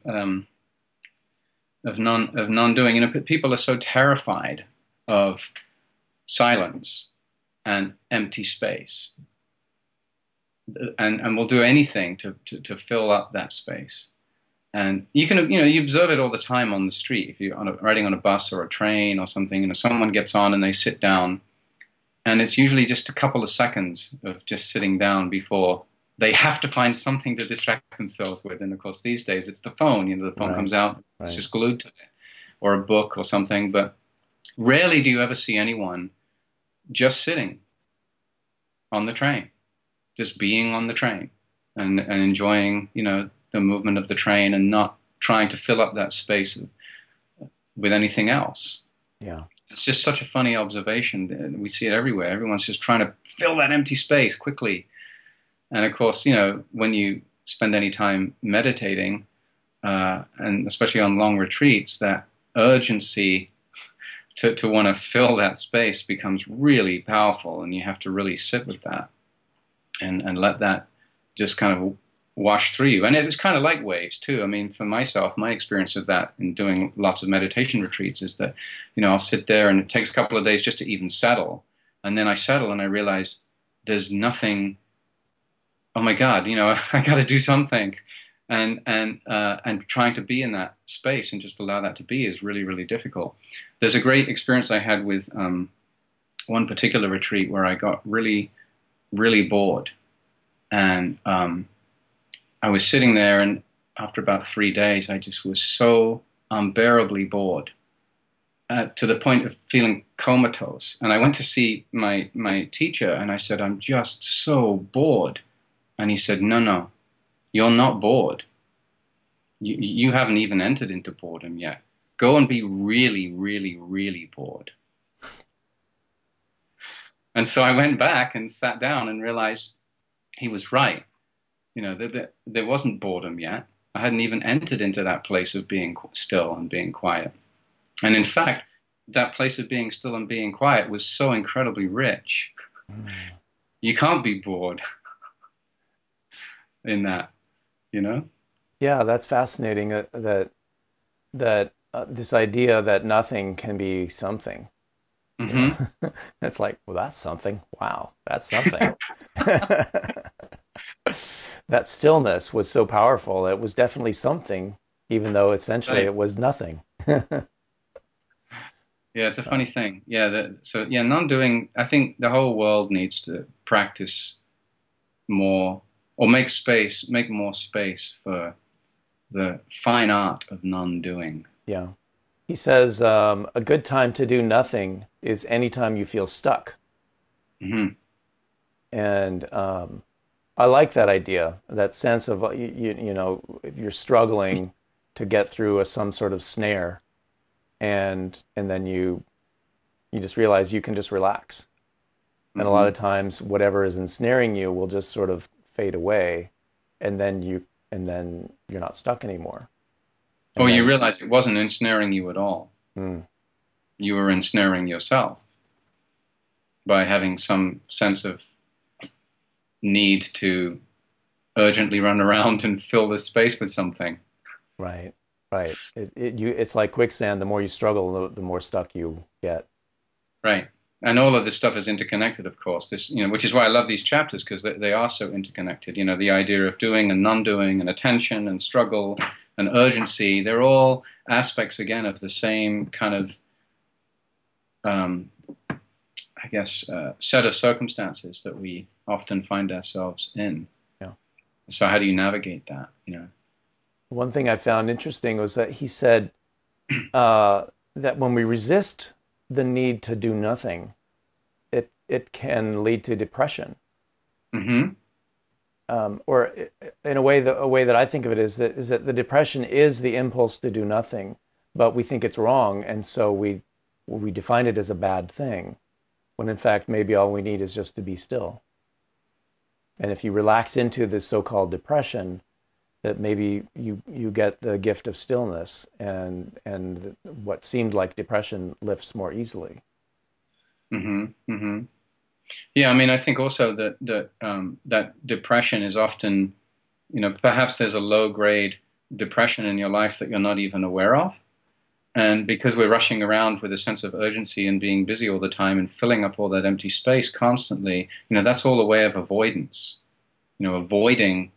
non-doing. You know, people are so terrified of silence and empty space, and will do anything to fill up that space. And you can, you know, you observe it all the time on the street. If you're riding on a bus or a train or something, you know, someone gets on and they sit down, and it's usually just a couple of seconds of just sitting down before they have to find something to distract themselves with. And of course, these days it's the phone. You know, the phone comes out, it's just glued to it, or a book or something. But rarely do you ever see anyone just sitting on the train, just being on the train and enjoying, you know, the movement of the train and not trying to fill up that space with anything else.
Yeah.
It's just such a funny observation. We see it everywhere. Everyone's just trying to fill that empty space quickly. And of course, you know, when you spend any time meditating, and especially on long retreats, that urgency to want to fill that space becomes really powerful, and you have to really sit with that and let that just kind of wash through you. And it's kind of like waves too. I mean, for myself, my experience of that in doing lots of meditation retreats is that, you know, I'll sit there and it takes a couple of days just to even settle. And then I settle and I realize there's nothing. Oh my God, you know, I got to do something, and trying to be in that space and just allow that to be is really, really difficult. There's a great experience I had with one particular retreat where I got really, really bored, And I was sitting there, and after about 3 days, I just was so unbearably bored, to the point of feeling comatose. And I went to see my teacher, and I said, I'm just so bored. And he said, no, no, you're not bored. You haven't even entered into boredom yet. Go and be really, really, really bored. And so I went back and sat down and realized he was right. You know, there wasn't boredom yet. I hadn't even entered into that place of being still and being quiet. And in fact, that place of being still and being quiet was so incredibly rich. You can't be bored in that, you know?
Yeah, that's fascinating. That this idea that nothing can be something.
Mm-hmm.
It's like, well, that's something. Wow, that's something. That stillness was so powerful. It was definitely something, even though essentially
Right.
it was nothing.
Yeah, it's a funny thing. Yeah, so yeah, non-doing, I think the whole world needs to practice more, or make more space for the fine art of non-doing.
Yeah. He says, a good time to do nothing is any time you feel stuck.
Hmm.
And I like that idea, that sense of, you know, if you're struggling to get through some sort of snare, and then you just realize you can just relax. And a lot
Hmm.
of times whatever is ensnaring you will just sort of fade away, and then you're not stuck anymore.
Or
And
you
then
realize it wasn't ensnaring you at all.
mm,
You were ensnaring yourself by having some sense of need to urgently run around and fill the space with something.
right, right. It's like quicksand. The more you struggle, the more stuck you get.
Right. And all of this stuff is interconnected, of course. This, you know, which is why I love these chapters, because they are so interconnected. You know, the idea of doing and non-doing, and attention and struggle and urgency, they're all aspects, again, of the same kind of, um, I guess, set of circumstances that we often find ourselves in.
Yeah.
So how do you navigate that? You know?
One thing I found interesting was that he said that when we resist the need to do nothing, it can lead to depression.
Mm-hmm.
Or in a way, a way that I think of it is that the depression is the impulse to do nothing, but we think it's wrong, and so we define it as a bad thing, when in fact maybe all we need is just to be still. And if you relax into this so-called depression, that maybe you get the gift of stillness, and what seemed like depression lifts more easily.
Mm-hmm. Mm-hmm. Yeah, I mean, I think also that depression is often, you know, perhaps there's a low grade depression in your life that you're not even aware of. And because we're rushing around with a sense of urgency and being busy all the time and filling up all that empty space constantly, you know, that's all a way of avoidance, you know, avoiding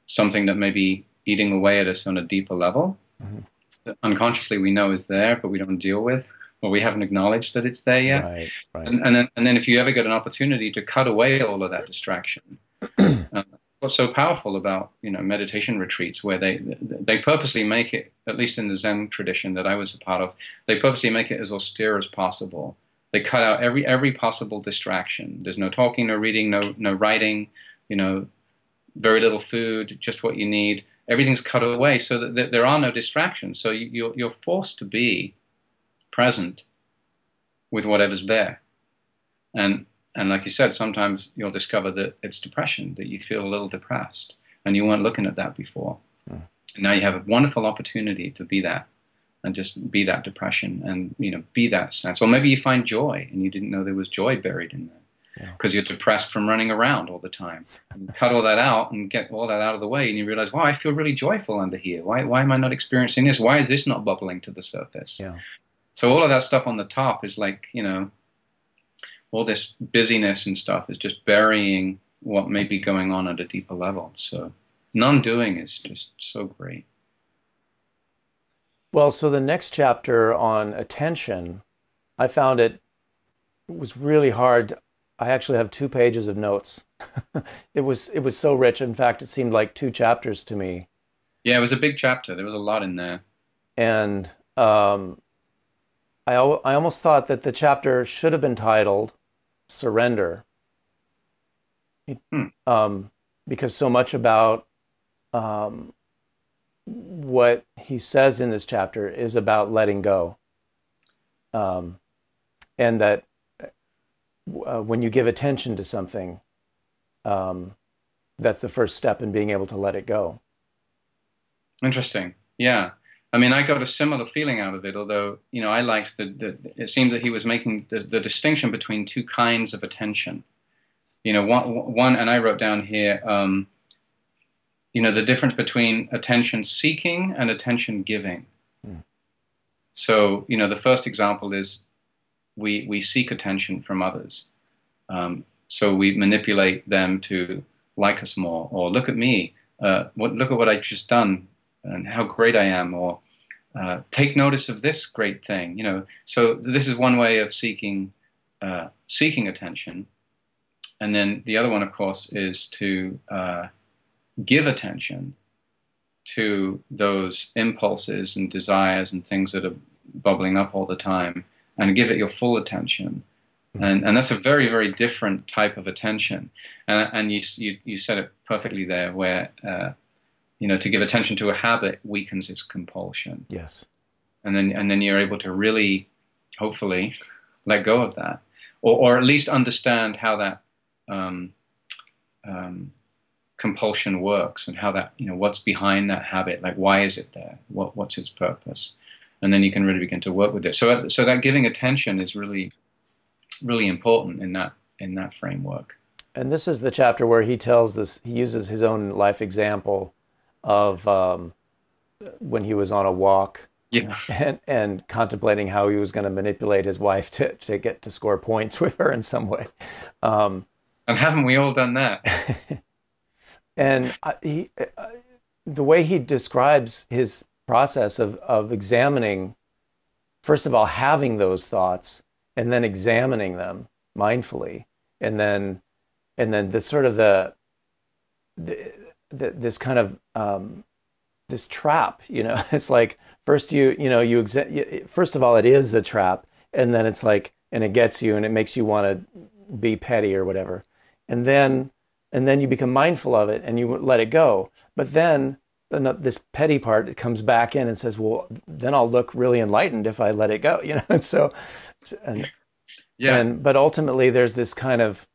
something that may be eating away at us on a deeper level.
Mhm.
That unconsciously we know is there, but we don't deal with, or we haven't acknowledged that it's there yet.
Right, right.
And then if you ever get an opportunity to cut away all of that distraction, what's so powerful about, you know, meditation retreats, where they purposely make it, at least in the Zen tradition that I was a part of, they purposely make it as austere as possible. They cut out every possible distraction. There's no talking, no reading, no writing, you know, very little food, just what you need. Everything's cut away so that there are no distractions. So you're forced to be present with whatever's there. And like you said, sometimes you'll discover that it's depression, that you feel a little depressed, and you weren't looking at that before.
Mm.
And now you have a wonderful opportunity to be that, and just be that depression, and, you know, be that sense. Or maybe you find joy, and you didn't know there was joy buried in there,
Yeah.
because you're depressed from running around all the time. And cut all that out and get all that out of the way, and you realize, wow, I feel really joyful under here. Why am I not experiencing this? Why is this not bubbling to the surface?
Yeah.
So all of that stuff on the top is like, you know, all this busyness and stuff is just burying what may be going on at a deeper level. So non-doing is just so great.
Well, so the next chapter on attention, I found it was really hard I actually have 2 pages of notes. It was so rich. In fact, it seemed like 2 chapters to me.
Yeah, it was a big chapter. There was a lot in there.
And I almost thought that the chapter should have been titled "Surrender,"
Hmm.
because so much about um, what he says in this chapter is about letting go, um, and that when you give attention to something, um, that's the first step in being able to let it go.
Interesting. Yeah. I mean, I got a similar feeling out of it, although, I liked it seemed that he was making the distinction between two kinds of attention. One, and I wrote down here, the difference between attention seeking and attention giving.
Mm.
So, the first example is we seek attention from others. So we manipulate them to like us more, or look at me, look at what I've just done, and how great I am, or take notice of this great thing. So this is one way of seeking attention, and then the other one, of course, is to give attention to those impulses and desires and things that are bubbling up all the time, and give it your full attention. And that's a very, very different type of attention. And you said it perfectly there, where to give attention to a habit weakens its compulsion.
Yes.
And then you're able to really, hopefully, let go of that, or at least understand how that compulsion works, and how that, what's behind that habit. Like, why is it there? What's its purpose? And then you can really begin to work with it. So that giving attention is really, really important in that framework.
And this is the chapter where he uses his own life example of when he was on a walk,
Yeah.
and contemplating how he was going to manipulate his wife to get to score points with her in some way.
And haven't we all done that?
And the way he describes his process of examining, first of all, having those thoughts, and then examining them mindfully, and then the sort of this kind of this trap, it's like first first of all, it is the trap, and then it's like, and it gets you, and it makes you want to be petty or whatever, and then you become mindful of it and you let it go, but then this petty part, it comes back in and says, well, then I'll look really enlightened if I let it go, and so.
Yeah.
But ultimately, there's this kind of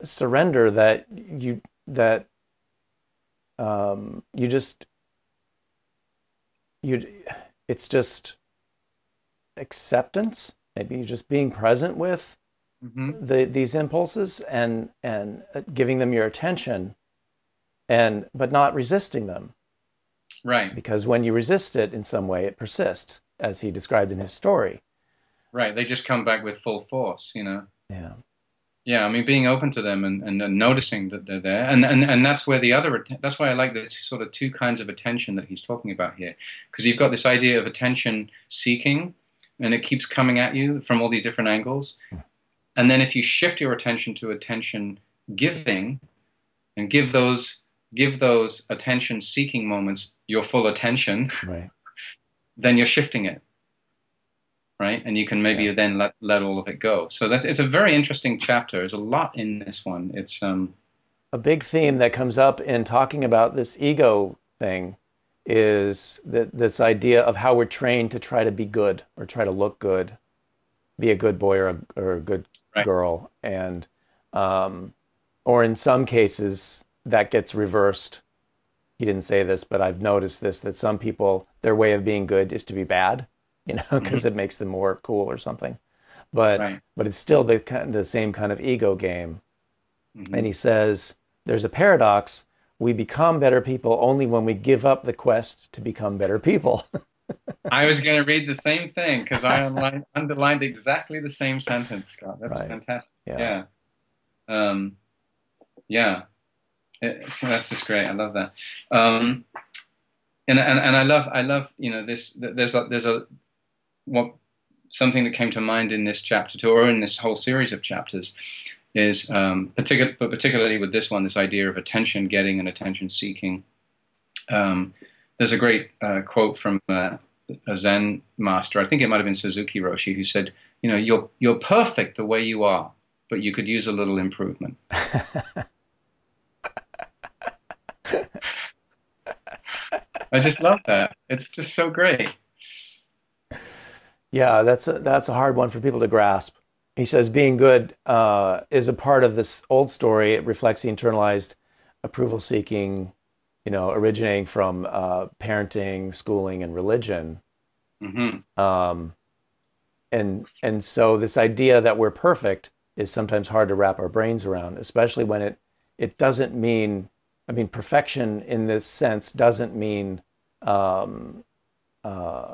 surrender that you it's just acceptance. Maybe you're just being present with these impulses, and giving them your attention, but not resisting them.
Right.
Because when you resist it in some way, it persists, as he described in his story.
Right. They just come back with full force,
Yeah.
Yeah, I mean, being open to them, and noticing that they're there, and that's where that's why I like the sort of two kinds of attention that he's talking about here, because you've got this idea of attention seeking, and it keeps coming at you from all these different angles, and then if you shift your attention to attention giving, and give those attention seeking moments your full attention,
Right.
then you're shifting it. Right, and you can maybe then let all of it go. So it's a very interesting chapter. There's a lot in this one. It's
a big theme that comes up in talking about this ego thing is this idea of how we're trained to try to be good, or try to look good, be a good boy or a good girl, and or in some cases that gets reversed. He didn't say this, but I've noticed this, that some people, their way of being good is to be bad. Because it makes them more cool or something, but it's still the same kind of ego game. And he says there's a paradox: we become better people only when we give up the quest to become better people.
I was going to read the same thing, because I underlined exactly the same sentence, Scott. That's fantastic. Yeah. That's just great. I love that. And I love this. There's something that came to mind in this chapter too, or in this whole series of chapters, but particularly with this one, this idea of attention getting and attention seeking. There's a great quote from a Zen master. I think it might have been Suzuki Roshi, who said, you're perfect the way you are, but you could use a little improvement. I just love that. It's just so great.
Yeah, that's a hard one for people to grasp. He says being good is a part of this old story. It reflects the internalized approval seeking, originating from parenting, schooling, and religion.
Hmm.
And so this idea that we're perfect is sometimes hard to wrap our brains around, especially when it doesn't mean, I mean, perfection in this sense doesn't mean um, uh,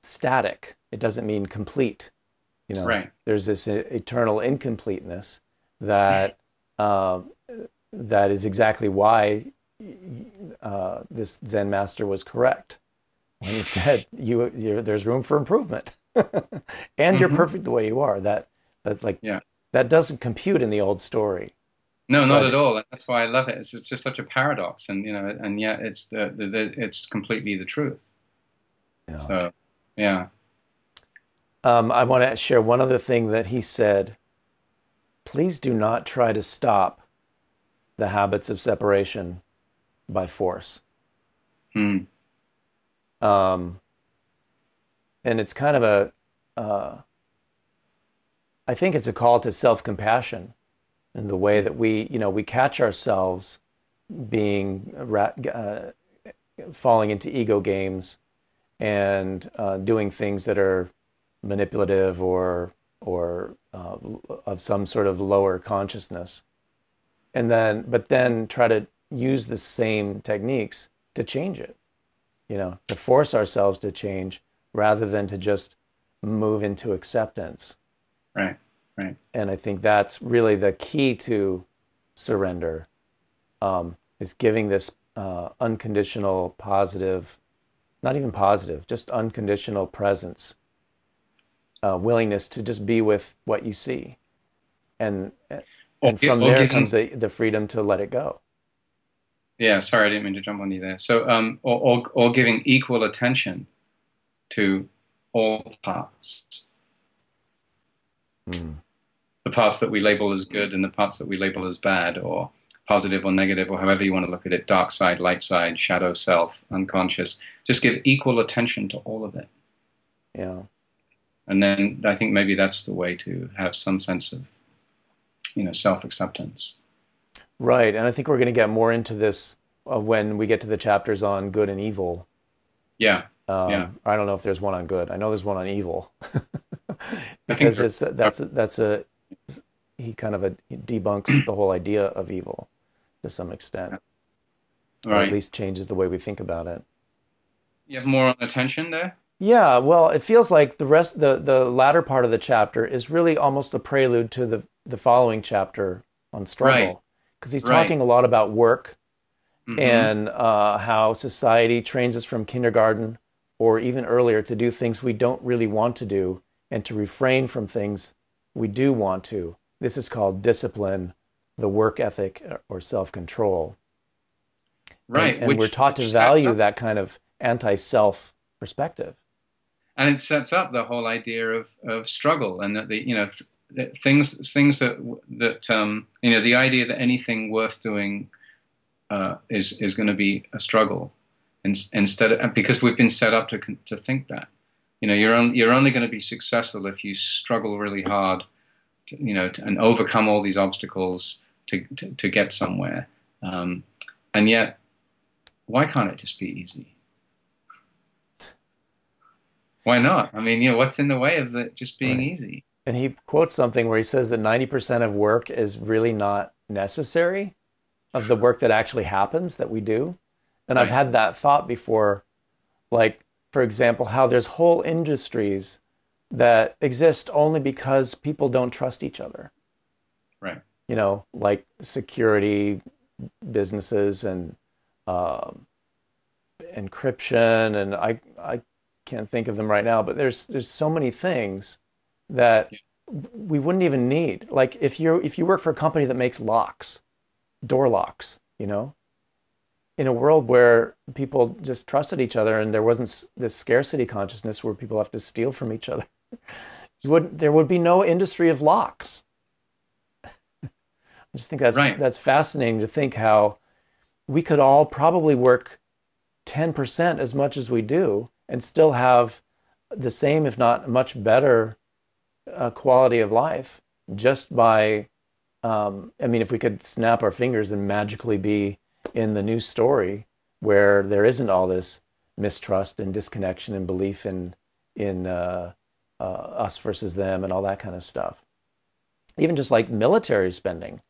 static. It doesn't mean complete.
Right.
There's this eternal incompleteness that uh, that is exactly why this Zen master was correct when he said there's room for improvement, and you're
Hmm.
perfect the way you are. That like
Yeah.
that doesn't compute in the old story,
No, not at
but
all. And that's why I love it. It's just such a paradox, and and yet it's it's completely the truth.
you know.
So, yeah.
I want to share one other thing that he said. Please do not try to stop the habits of separation by force.
Hmm.
Um, and it's kind of uh, I think it's a call to self-compassion in the way that we catch ourselves being falling into ego games and doing things that are manipulative or of some sort of lower consciousness, and then try to use the same techniques to change it, to force ourselves to change rather than to just move into acceptance.
Right. Right.
And I think that's really the key to surrender, is giving this unconditional positive, not even positive, just unconditional presence, willingness to just be with what you see, and and from
Or
there comes
giving.
the freedom to let it go.
Yeah. Sorry, I didn't mean to jump on you there. So, or giving equal attention to all parts,
Mm.
the parts that we label as good and the parts that we label as bad, or positive or negative, or however you want to look at it, dark side, light side, shadow self, unconscious. Just give equal attention to all of it.
Yeah.
And then I think maybe that's the way to have some sense of, self-acceptance.
Right. And I think we're going to get more into this when we get to the chapters on good and evil.
Yeah. Yeah.
I don't know if there's one on good. I know there's one on evil,
I think
because
there
it's that's a he kind of debunks the whole idea of evil to some extent, or at
right.
least changes the way we think about it.
You have more on attention there?
Yeah, well, it feels like the latter part of the chapter is really almost a prelude to the following chapter on
Right.
struggle, because he's
Right.
talking a lot about work
Hmm.
and how society trains us from kindergarten or even earlier to do things we don't really want to do and to refrain from things we do want to. This is called discipline, the work ethic, or self-control. And
Right.
and we're taught to
Which sets
value
up,
that kind of anti-self perspective.
and it sets up the whole idea of struggle, and that things that the idea that anything worth doing is going to be a struggle, instead of, because we've been set up to think that, you're only going to be successful if you struggle really hard, and overcome all these obstacles to get somewhere. And yet, why can't it just be easy? Why not? I mean, what's in the way of it just being
Right.
easy?
And he quotes something where he says that 90% of work is really not necessary, of the work that actually happens that we do. And I've
Right,
had that thought before, like, for example, how there's whole industries that exist only because people don't trust each other,
right,
like security businesses and um encryption. And I can't think of them right now, but there's so many things that
yeah,
we wouldn't even need, like, if you work for a company that makes locks, door locks, in a world where people just trusted each other and there wasn't this scarcity consciousness where people have to steal from each other, there would be no industry of locks. I just think
Right.
that's fascinating to think how we could all probably work 10% as much as we do and still have the same, if not much better, quality of life just by, I mean, if we could snap our fingers and magically be in the new story where there isn't all this mistrust and disconnection and belief in us versus them and all that kind of stuff. Even just like military spending,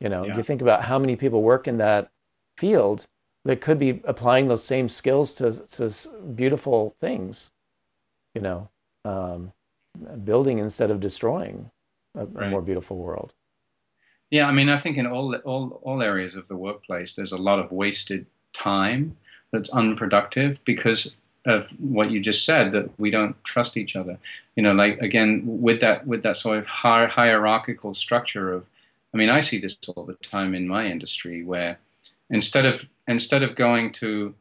you
Yeah.
think about how many people work in that field that could be applying those same skills to beautiful things, you know, um, building instead of destroying a more
Right.
beautiful world.
Yeah, I mean, I think in all areas of the workplace, there's a lot of wasted time that's unproductive because of what you just said, that we don't trust each other. Like again, with that sort of hierarchical structure of, I mean, I see this all the time in my industry where instead of going to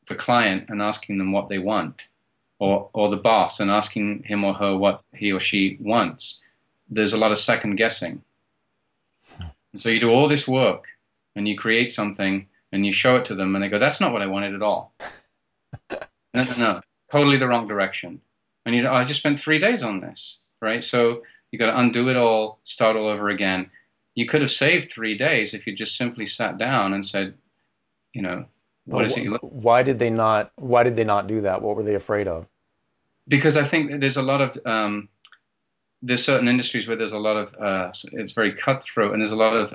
the client and asking them what they want, or the boss and asking him or her what he or she wants, there's a lot of second guessing. And so you do all this work and you create something and you show it to them and they go, that's not what I wanted at all. No, no, no, totally the wrong direction. And you, I just spent 3 days on this, right? So you got to undo it all, start all over again. You could have saved 3 days if you just simply sat down and said, you know,
But
what is it you look?
why did they not? Why did they not do that? What were they afraid of?
Because I think that there's a lot of there's certain industries where there's a lot of it's very cutthroat and there's a lot of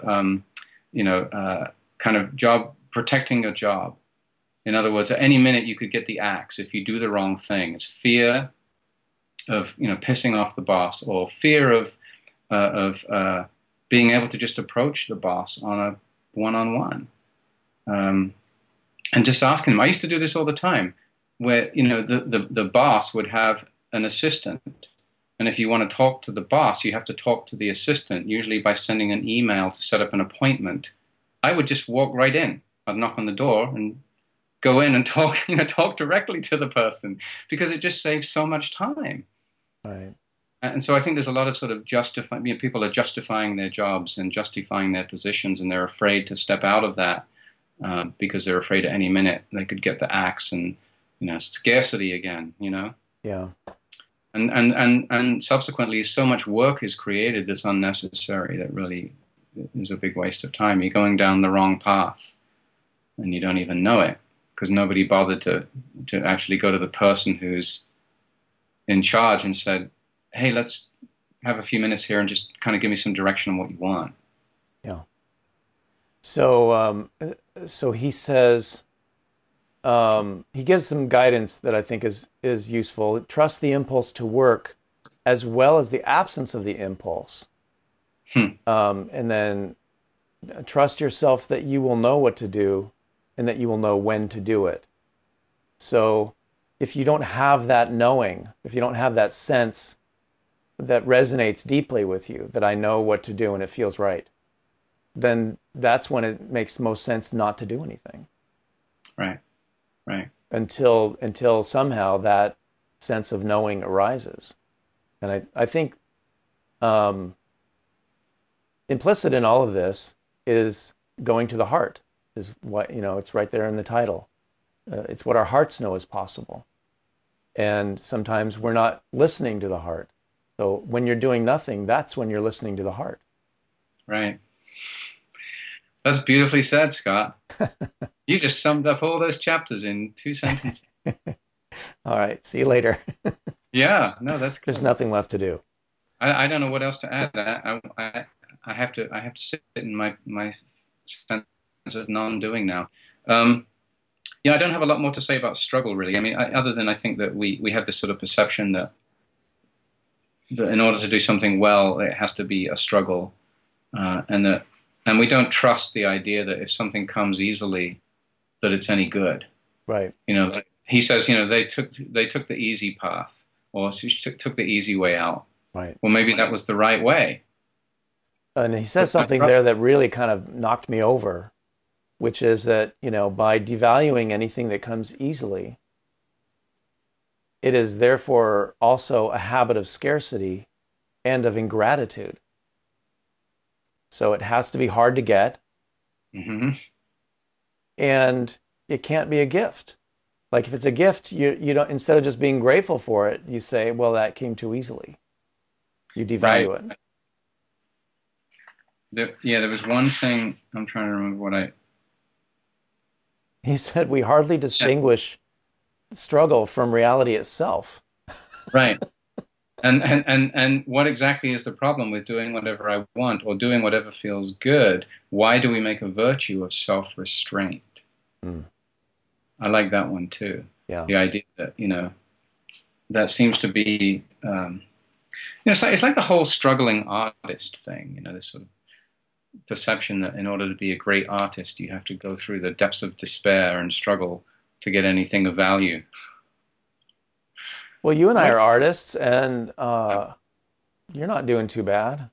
kind of job protecting a job. In other words, at any minute you could get the axe if you do the wrong thing. It's fear of pissing off the boss, or fear of being able to just approach the boss on a one-on-one, and just asking them. I used to do this all the time, where the boss would have an assistant, and if you want to talk to the boss, you have to talk to the assistant, usually by sending an email to set up an appointment. I would just walk right in. I'd knock on the door and go in and talk, talk directly to the person, because it just saves so much time.
Right.
And so I think there's a lot of sort of justifying, people are justifying their jobs and justifying their positions, and they're afraid to step out of that because they're afraid at any minute they could get the axe and, scarcity again.
Yeah.
And subsequently, so much work is created that's unnecessary that really is a big waste of time. You're going down the wrong path and you don't even know it because nobody bothered to actually go to the person who's in charge and said, hey, let's have a few minutes here and just kind of give me some direction on what you want.
Yeah. So he says, he gives some guidance that I think is useful. Trust the impulse to work as well as the absence of the impulse. And then trust yourself that you will know what to do and that you will know when to do it. So if you don't have that knowing, if you don't have that sense that resonates deeply with you, that I know what to do and it feels right, then that's when it makes most sense not to do anything.
Right, right.
Until somehow that sense of knowing arises. And I think implicit in all of this is going to the heart, is what, it's right there in the title. It's what our hearts know is possible. And sometimes we're not listening to the heart. So when you're doing nothing, that's when you're listening to the heart.
Right. That's beautifully said, Scott. You just summed up all those chapters in 2 sentences.
All right. See you later.
Yeah, no, that's good.
There's nothing left to do.
I don't know what else to add. I have to sit in my sense of non-doing now. Yeah, I don't have a lot more to say about struggle, really. I mean, other than I think that we have this sort of perception that in order to do something well, it has to be a struggle, and we don't trust the idea that if something comes easily, that it's any good.
Right.
Like he says, they took the easy path, or she took the easy way out.
Right.
Well, maybe that was the right way.
And he says
But I
something
trust.
there that really kind of knocked me over, which is that, by devaluing anything that comes easily, it is therefore also a habit of scarcity and of ingratitude. So it has to be hard to get,
Hmm.
and it can't be a gift. Like if it's a gift, you don't, instead of just being grateful for it, you say, well, that came too easily. You
Right.
devalue it.
Yeah, there was one thing I'm trying to remember what I
He said we hardly
said.
distinguish struggle from reality itself.
Right. And what exactly is the problem with doing whatever I want or doing whatever feels good? Why do we make a virtue of self-restraint?
Mm,
I like that one too.
yeah.
The idea that, that seems to be, it's like the whole struggling artist thing, this sort of perception that in order to be a great artist, you have to go through the depths of despair and struggle to get anything of value.
Well, you and I
What
are
is
artists, and
that?
you're not doing too bad.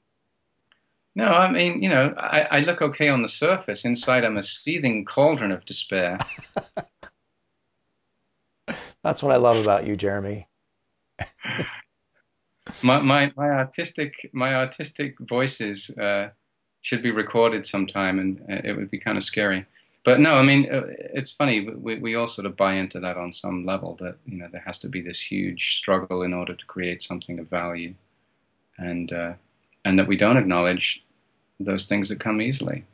No, I mean, I look okay on the surface. Inside, I'm a seething cauldron of despair.
That's what I love about you, Jeremy.
My artistic voices should be recorded sometime, and it would be kind of scary. But no, I mean, it's funny. We all sort of buy into that on some level that there has to be this huge struggle in order to create something of value, and and that we don't acknowledge those things that come easily.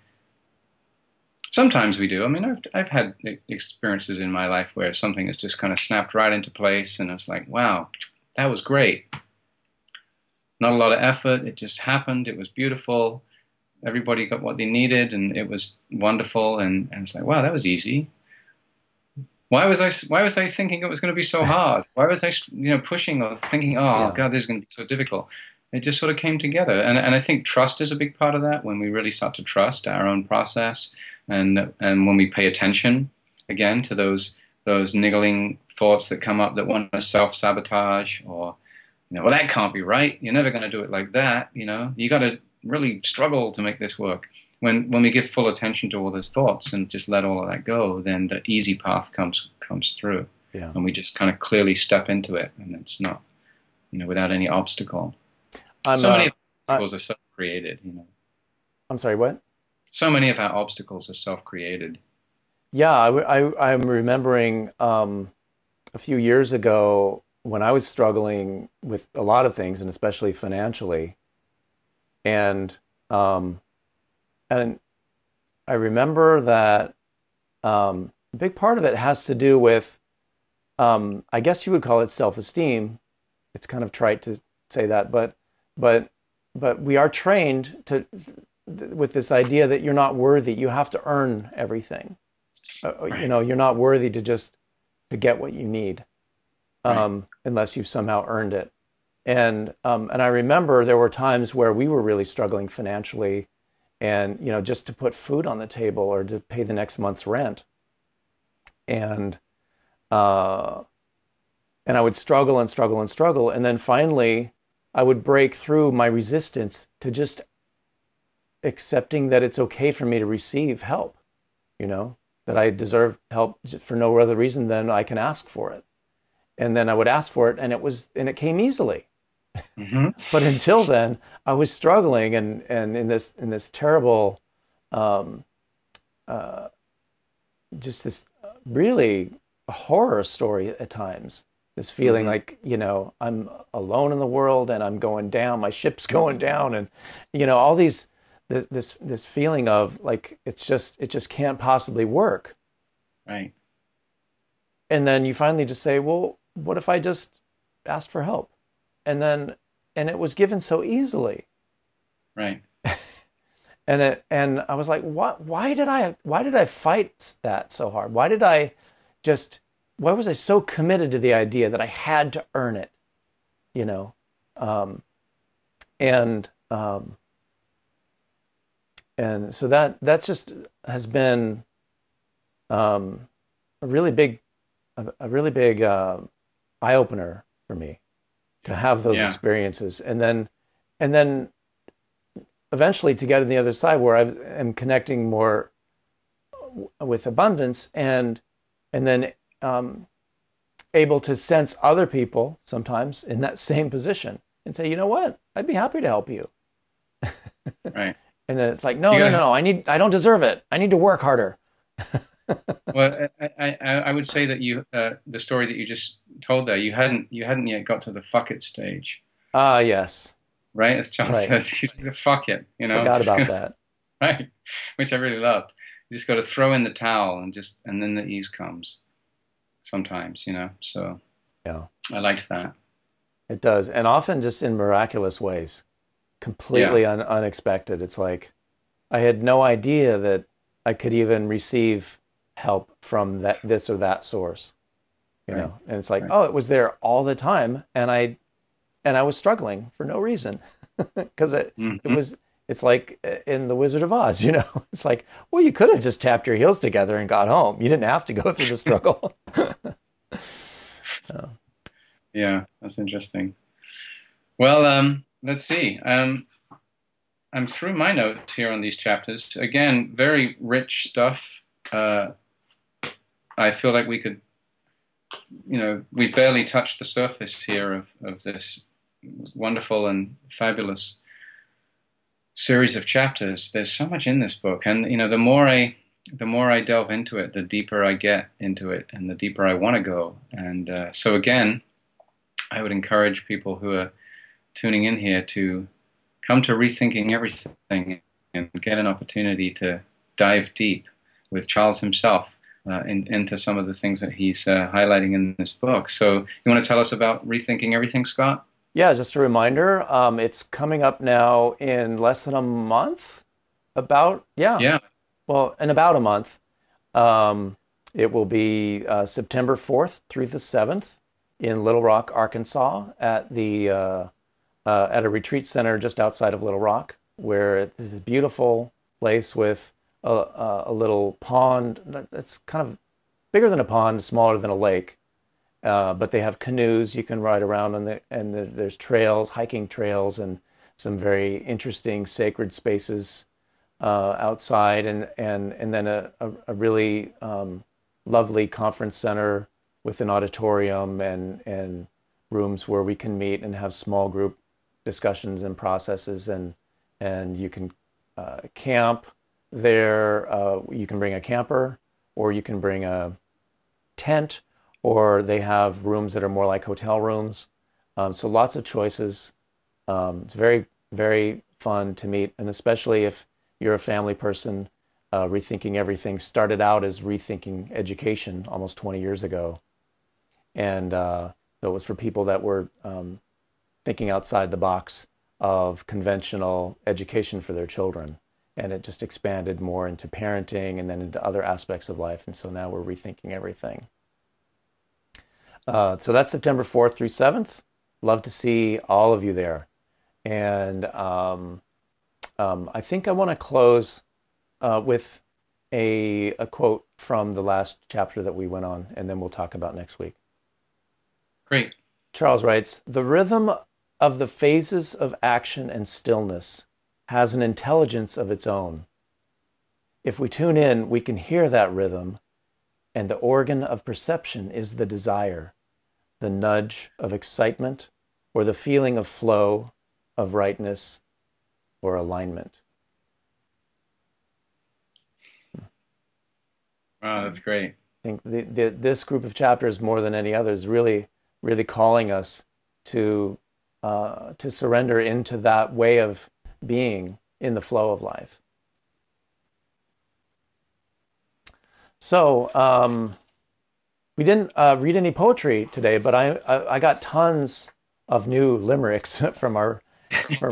Sometimes we do. I mean, I've had experiences in my life where something has just kind of snapped right into place, and it's like, wow, that was great. Not a lot of effort. It just happened. It was beautiful. Everybody got what they needed, and it was wonderful. And it's like, wow, that was easy. Why was I thinking it was going to be so hard? Why was I, pushing or thinking, oh
Yeah.
God, this is going to be so difficult? It just sort of came together, and I think trust is a big part of that. When we really start to trust our own process, and when we pay attention again to those niggling thoughts that come up that want to self-sabotage, or well, that can't be right. You're never going to do it like that. You got to really struggle to make this work. When we give full attention to all those thoughts and just let all of that go, then the easy path comes through,
Yeah.
and we just kind of clearly step into it, and it's not without any obstacle.
I'm
So many
uh
of our
I,
obstacles are self-created.
I'm sorry, what?
So many of our obstacles are self-created.
Yeah, I'm remembering a few years ago when I was struggling with a lot of things, and especially financially, and um, and I remember that a big part of it has to do with I guess you would call it self-esteem. It's kind of trite to say that, but but we are trained to with this idea that you're not worthy. You have to earn everything.
Right,
You're not worthy to just to get what you need
right.
unless you somehow earned it. And I remember there were times where we were really struggling financially, and just to put food on the table or to pay the next month's rent, and uh, and I would struggle and struggle and struggle, and then finally I would break through my resistance to just accepting that it's okay for me to receive help, you know, that I deserve help for no other reason than I can ask for it. And then I would ask for it, and it came easily.
Hmm.
But until then, I was struggling, and in this terrible, um, uh, just this really horror story at times. This feeling
Hmm.
like, I'm alone in the world and I'm going down, my ship's going down, and all these this feeling of like it just can't possibly work.
Right,
And then you finally just say, well, what if I just asked for help? And it was given so easily.
right.
And I was like, what? Why did I fight that so hard? Why was I so committed to the idea that I had to earn it? You know, um, and and so that's just has been um, a really big eye opener for me. to have those
Yeah.
experiences, and then eventually to get on the other side where I am connecting more with abundance, and then able to sense other people sometimes in that same position and say, you know what, I'd be happy to help you.
Right.
And then it's like, no,
You
no, no,
gotta,
no, I don't deserve it. I need to work harder.
well, I would say that the story that you just told there, you hadn't yet got to the fuck it stage,
Ah, yes,
right? As Charles
right.
says, you just fuck it,
Forgot
just
about
gonna,
that.
right? Which I really loved. You just got to throw in the towel and then the ease comes sometimes. So
Yeah,
I liked that.
it does, and often just in miraculous ways,
Yeah,
completely unexpected. It's like I had no idea that I could even receive help from this or that source,
right,
And it's like,
right.
oh, it was there all the time, and I was struggling for no reason because it
Hmm.
was. It's like in The Wizard of Oz, It's like, well, you could have just tapped your heels together and got home. You didn't have to go through the struggle. So,
Yeah, that's interesting. Well, let's see. I'm through my notes here on these chapters. Again, very rich stuff. Uh, I feel like we barely touched the surface here of this wonderful and fabulous series of chapters. There's so much in this book, and the more I delve into it, the deeper I get into it, and the deeper I want to go. And so again, I would encourage people who are tuning in here to come to Rethinking Everything and get an opportunity to dive deep with Charles himself into some of the things that he's highlighting in this book. So, you want to tell us about Rethinking Everything, Scott?
yeah, just a reminder. It's coming up now in less than a month. Yeah,
Yeah,
well, in about a month. Um, it will be September 4th through the 7th in Little Rock, Arkansas, at a retreat center just outside of Little Rock, where it's a beautiful place with a little pond. It's kind of bigger than a pond, smaller than a lake. But they have canoes you can ride around on there's trails, hiking trails, and some very interesting sacred spaces outside, and then a really lovely conference center with an auditorium and rooms where we can meet and have small group discussions and processes, and you can camp there. You can bring a camper, or you can bring a tent, or they have rooms that are more like hotel rooms. So lots of choices. It's very, very fun to meet, and especially if you're a family person. Rethinking Everything started out as Rethinking Education almost 20 years ago, and so it was for people that were thinking outside the box of conventional education for their children. And it just expanded more into parenting and then into other aspects of life. And so now we're rethinking everything. So that's September 4th through 7th. Love to see all of you there. And I think I want to close with a quote from the last chapter that we went on, and then we'll talk about next week.
great.
Charles writes, "The rhythm of the phases of action and stillness has an intelligence of its own. If we tune in, we can hear that rhythm, and the organ of perception is the desire, the nudge of excitement, or the feeling of flow, of rightness, or alignment."
Wow, that's great.
I think this group of chapters, more than any others, really, really calling us to surrender into that way of being in the flow of life. So we didn't read any poetry today, but I got tons of new limericks from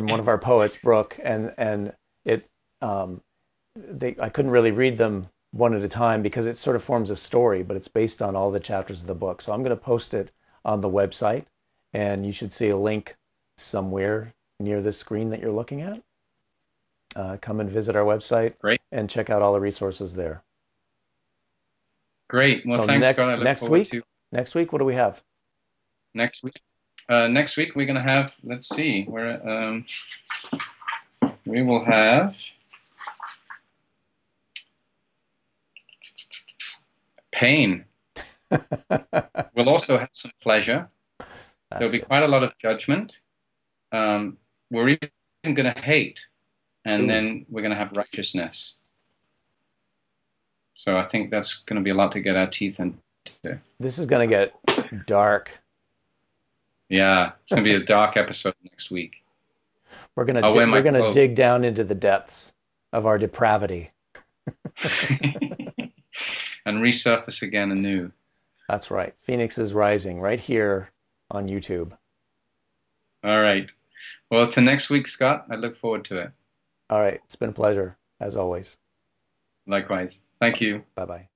one of our poets, Brooke, and it I couldn't really read them one at a time because it sort of forms a story, but it's based on all the chapters of the book. So I'm going to post it on the website, and you should see a link somewhere near the screen that you're looking at. Come and visit our website
Great.
and check out all the resources there.
Great. Well,
So
thanks, Scott. I look
next
forward
week,
to
next week, what do we have?
next week. Next week we're going to have, let's see, we will have pain. We'll also have some pleasure. There'll be quite a lot of judgment. We're even going to hate, and then we're going to have righteousness. So I think that's going to be a lot to get our teeth into.
This is going to get dark.
Yeah, it's going to be a dark episode next week.
We're going to dig down into the depths of our depravity.
And resurface again anew.
That's right. Phoenix is Rising right here on YouTube.
All right. Well, to next week, Scott. I look forward to it.
All right. It's been a pleasure, as always.
Likewise. Thank you.
Bye-bye.